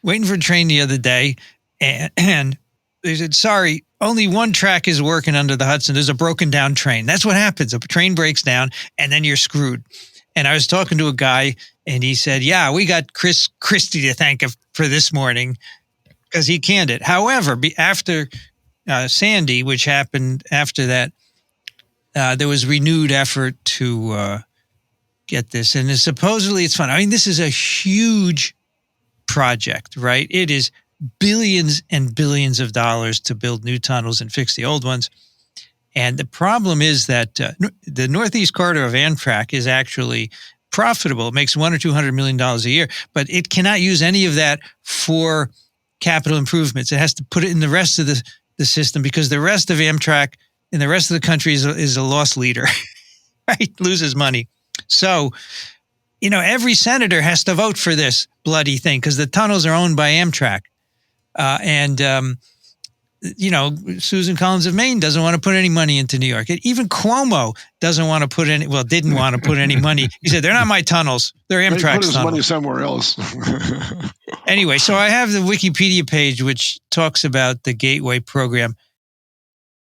waiting for a train the other day, and they said, sorry, only 1 track is working under the Hudson. There's a broken down train. That's what happens. A train breaks down, and then you're screwed. And I was talking to a guy, and he said, yeah, we got Christie to thank for this morning because he canned it. However, after Sandy, which happened after that, there was renewed effort to get this. And supposedly it's fun. I mean, this is a huge project, right? It is billions and billions of dollars to build new tunnels and fix the old ones. And the problem is that the Northeast Corridor of Amtrak is actually profitable. It makes $100 or $200 million a year, but it cannot use any of that for capital improvements. It has to put it in the rest of the system because the rest of Amtrak in the rest of the country is a loss leader, right? Loses money. So, every senator has to vote for this bloody thing because the tunnels are owned by Amtrak. Susan Collins of Maine doesn't want to put any money into New York. Even Cuomo didn't want to put any money. He said, they're not my tunnels. They're Amtrak's tunnels. Put his money somewhere else. Anyway, so I have the Wikipedia page, which talks about the Gateway program.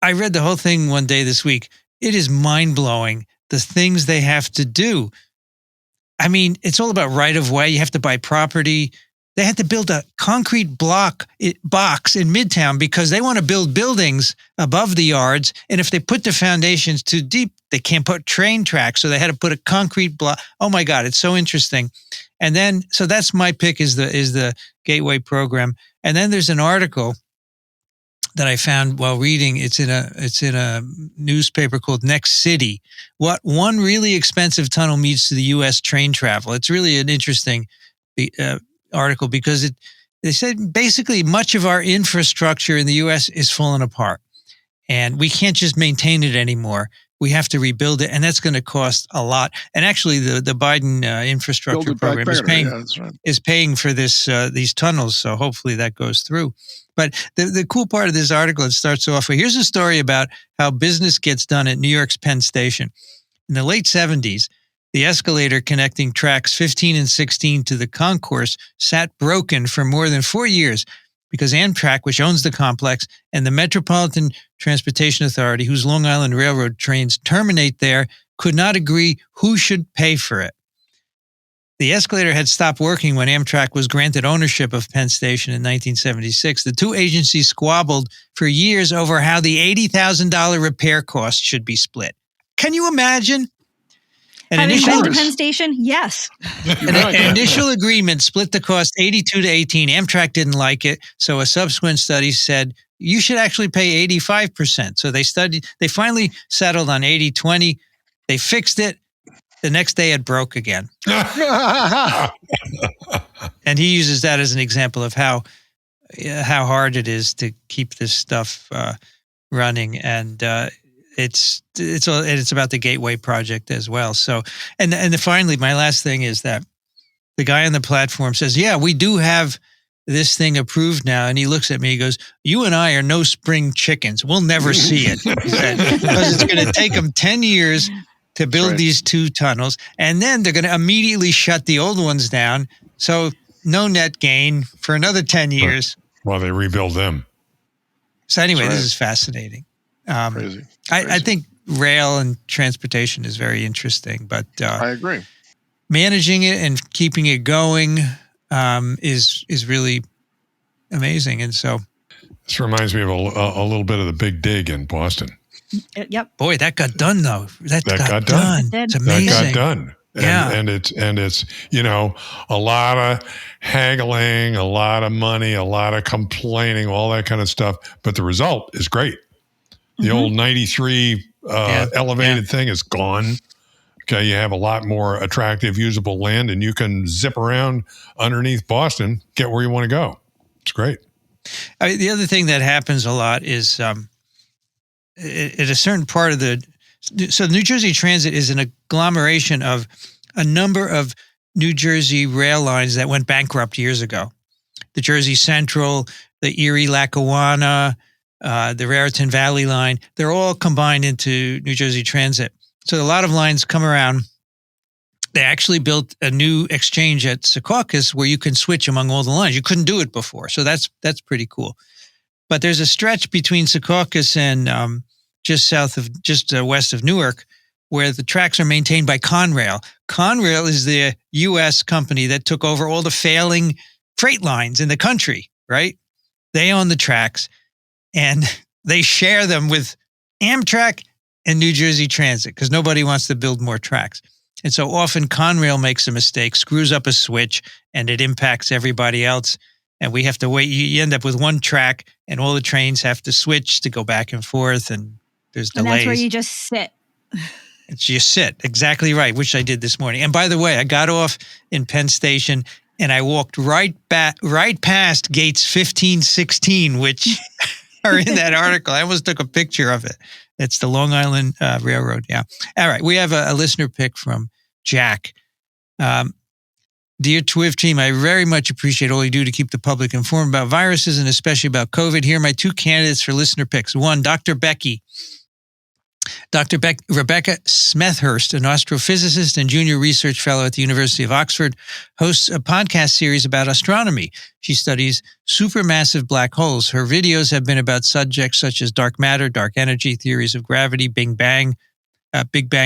I read the whole thing one day this week. It is mind-blowing, the things they have to do. I mean, it's all about right-of-way. You have to buy property. They had to build a concrete box in Midtown because they want to build buildings above the yards. And if they put the foundations too deep, they can't put train tracks. So they had to put a concrete block. Oh my God, it's so interesting. And then, so that's my pick is the Gateway program. And then there's an article that I found while reading. It's in a newspaper called Next City. What one really expensive tunnel means to the U.S. train travel. It's really an interesting article because they said basically much of our infrastructure in the U.S. is falling apart, and we can't just maintain it anymore. We have to rebuild it, and that's going to cost a lot. And actually, the Biden infrastructure program is paying for this these tunnels. So hopefully that goes through. But the cool part of this article, it starts off with, here's a story about how business gets done at New York's Penn Station. In the late 70s, the escalator connecting tracks 15 and 16 to the concourse sat broken for more than 4 years because Amtrak, which owns the complex, and the Metropolitan Transportation Authority, whose Long Island Railroad trains terminate there, could not agree who should pay for it. The escalator had stopped working when Amtrak was granted ownership of Penn Station in 1976. The two agencies squabbled for years over how the $80,000 repair cost should be split. Can you imagine? Having been to Penn Station, yes. An initial agreement split the cost 82 to 18. Amtrak didn't like it, so a subsequent study said you should actually pay 85%. So they finally settled on 80-20. They fixed it. The next day it broke again. And he uses that as an example of how hard it is to keep this stuff running. And it's about the Gateway project as well. So, and finally, my last thing is that the guy on the platform says, yeah, we do have this thing approved now. And he looks at me, he goes, you and I are no spring chickens. We'll never see it. He said, because it's going to take them 10 years to build these two tunnels. And then they're going to immediately shut the old ones down. So no net gain for another 10 years. While they rebuild them. So anyway, this is fascinating. Crazy. I think rail and transportation is very interesting, but I agree. Managing it and keeping it going is really amazing. And so this reminds me of a little bit of the Big Dig in Boston. Yep. Boy, that got done though. That got done. It's amazing. That got done. And it's a lot of haggling, a lot of money, a lot of complaining, all that kind of stuff. But the result is great. The old 93 elevated thing is gone. Okay, you have a lot more attractive, usable land, and you can zip around underneath Boston, get where you want to go. It's great. The other thing that happens a lot is at a certain part of so New Jersey Transit is an agglomeration of a number of New Jersey rail lines that went bankrupt years ago. The Jersey Central, the Erie-Lackawanna, the Raritan Valley line, they're all combined into New Jersey Transit. So a lot of lines come around. They actually built a new exchange at Secaucus where you can switch among all the lines. You couldn't do it before. So that's pretty cool. But there's a stretch between Secaucus and just west of Newark where the tracks are maintained by Conrail. Conrail is the U.S. company that took over all the failing freight lines in the country, right? They own the tracks. And they share them with Amtrak and New Jersey Transit because nobody wants to build more tracks. And so often Conrail makes a mistake, screws up a switch, and it impacts everybody else. And we have to wait. You end up with one track, and all the trains have to switch to go back and forth, and there's delays. And that's where you just sit. You sit. Exactly right, which I did this morning. And by the way, I got off in Penn Station, and I walked right past gates 15, 16, which... are in that article. I almost took a picture of it. It's the Long Island Railroad. Yeah. All right. We have a listener pick from Jack. Dear TWiV team, I very much appreciate all you do to keep the public informed about viruses and especially about COVID. Here are my two candidates for listener picks. One, Dr. Becky. Rebecca Smethurst, an astrophysicist and junior research fellow at the University of Oxford, hosts a podcast series about astronomy. She studies supermassive black holes. Her videos have been about subjects such as dark matter, dark energy, theories of gravity, Big Bang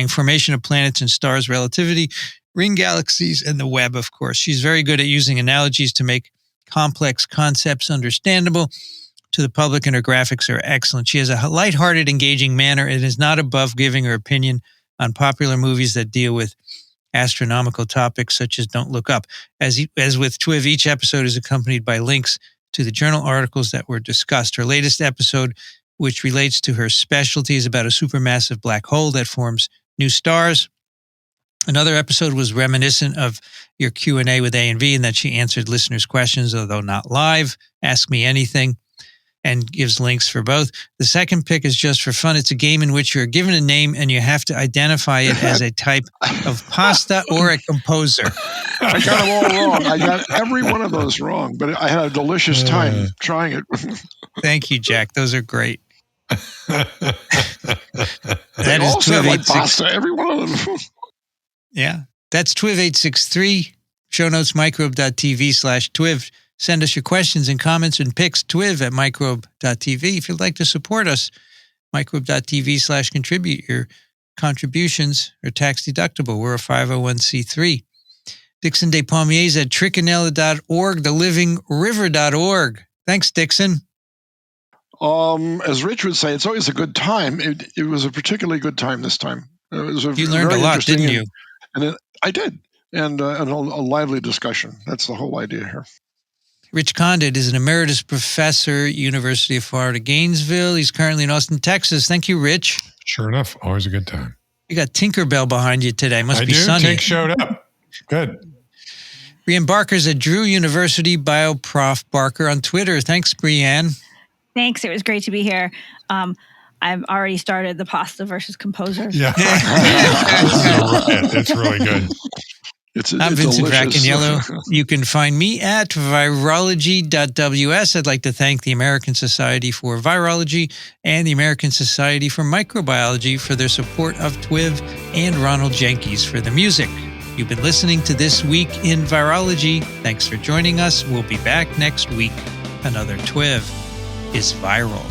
formation of planets and stars, relativity, ring galaxies, and the Webb, of course. She's very good at using analogies to make complex concepts understandable to the public, and her graphics are excellent. She has a lighthearted, engaging manner and is not above giving her opinion on popular movies that deal with astronomical topics such as Don't Look Up. As with TWiV, each episode is accompanied by links to the journal articles that were discussed. Her latest episode, which relates to her specialty, is about a supermassive black hole that forms new stars. Another episode was reminiscent of your Q&A with A&V in that she answered listeners' questions, although not live. Ask Me Anything, and gives links for both. The second pick is just for fun. It's a game in which you're given a name and you have to identify it as a type of pasta or a composer. I got them all wrong. I got every one of those wrong, but I had a delicious time trying it. Thank you, Jack. Those are great. They That all is sound TWiV like 863. pasta, every one of them. Yeah, that's TWiV 863. Show notes, microbe.tv/TWiV. Send us your questions and comments and picks, TWiV at microbe.tv. If you'd like to support us, microbe.tv/contribute. Your contributions are tax deductible. We're a 501c3. Dixon Despommiers at Racaniello.org, thelivingriver.org. Thanks, Dixon. As Rich would say, it's always a good time. It was a particularly good time this time. It was You learned a lot, didn't you? I did. And a lively discussion. That's the whole idea here. Rich Condit is an emeritus professor, University of Florida, Gainesville. He's currently in Austin, Texas. Thank you, Rich. Sure enough, always a good time. You got Tinkerbell behind you today. Must be sunny. Tink showed up. Good. Brianne Barker's at Drew University, BioProf Barker on Twitter. Thanks, Brianne. Thanks. It was great to be here. I've already started the pasta versus composer. Yeah. It's really good. I'm Vincent Racaniello. You can find me at virology.ws. I'd like to thank the American Society for Virology and the American Society for Microbiology for their support of TWiV, and Ronald Jenkins for the music. You've been listening to This Week in Virology. Thanks for joining us. We'll be back next week. Another TWiV is viral.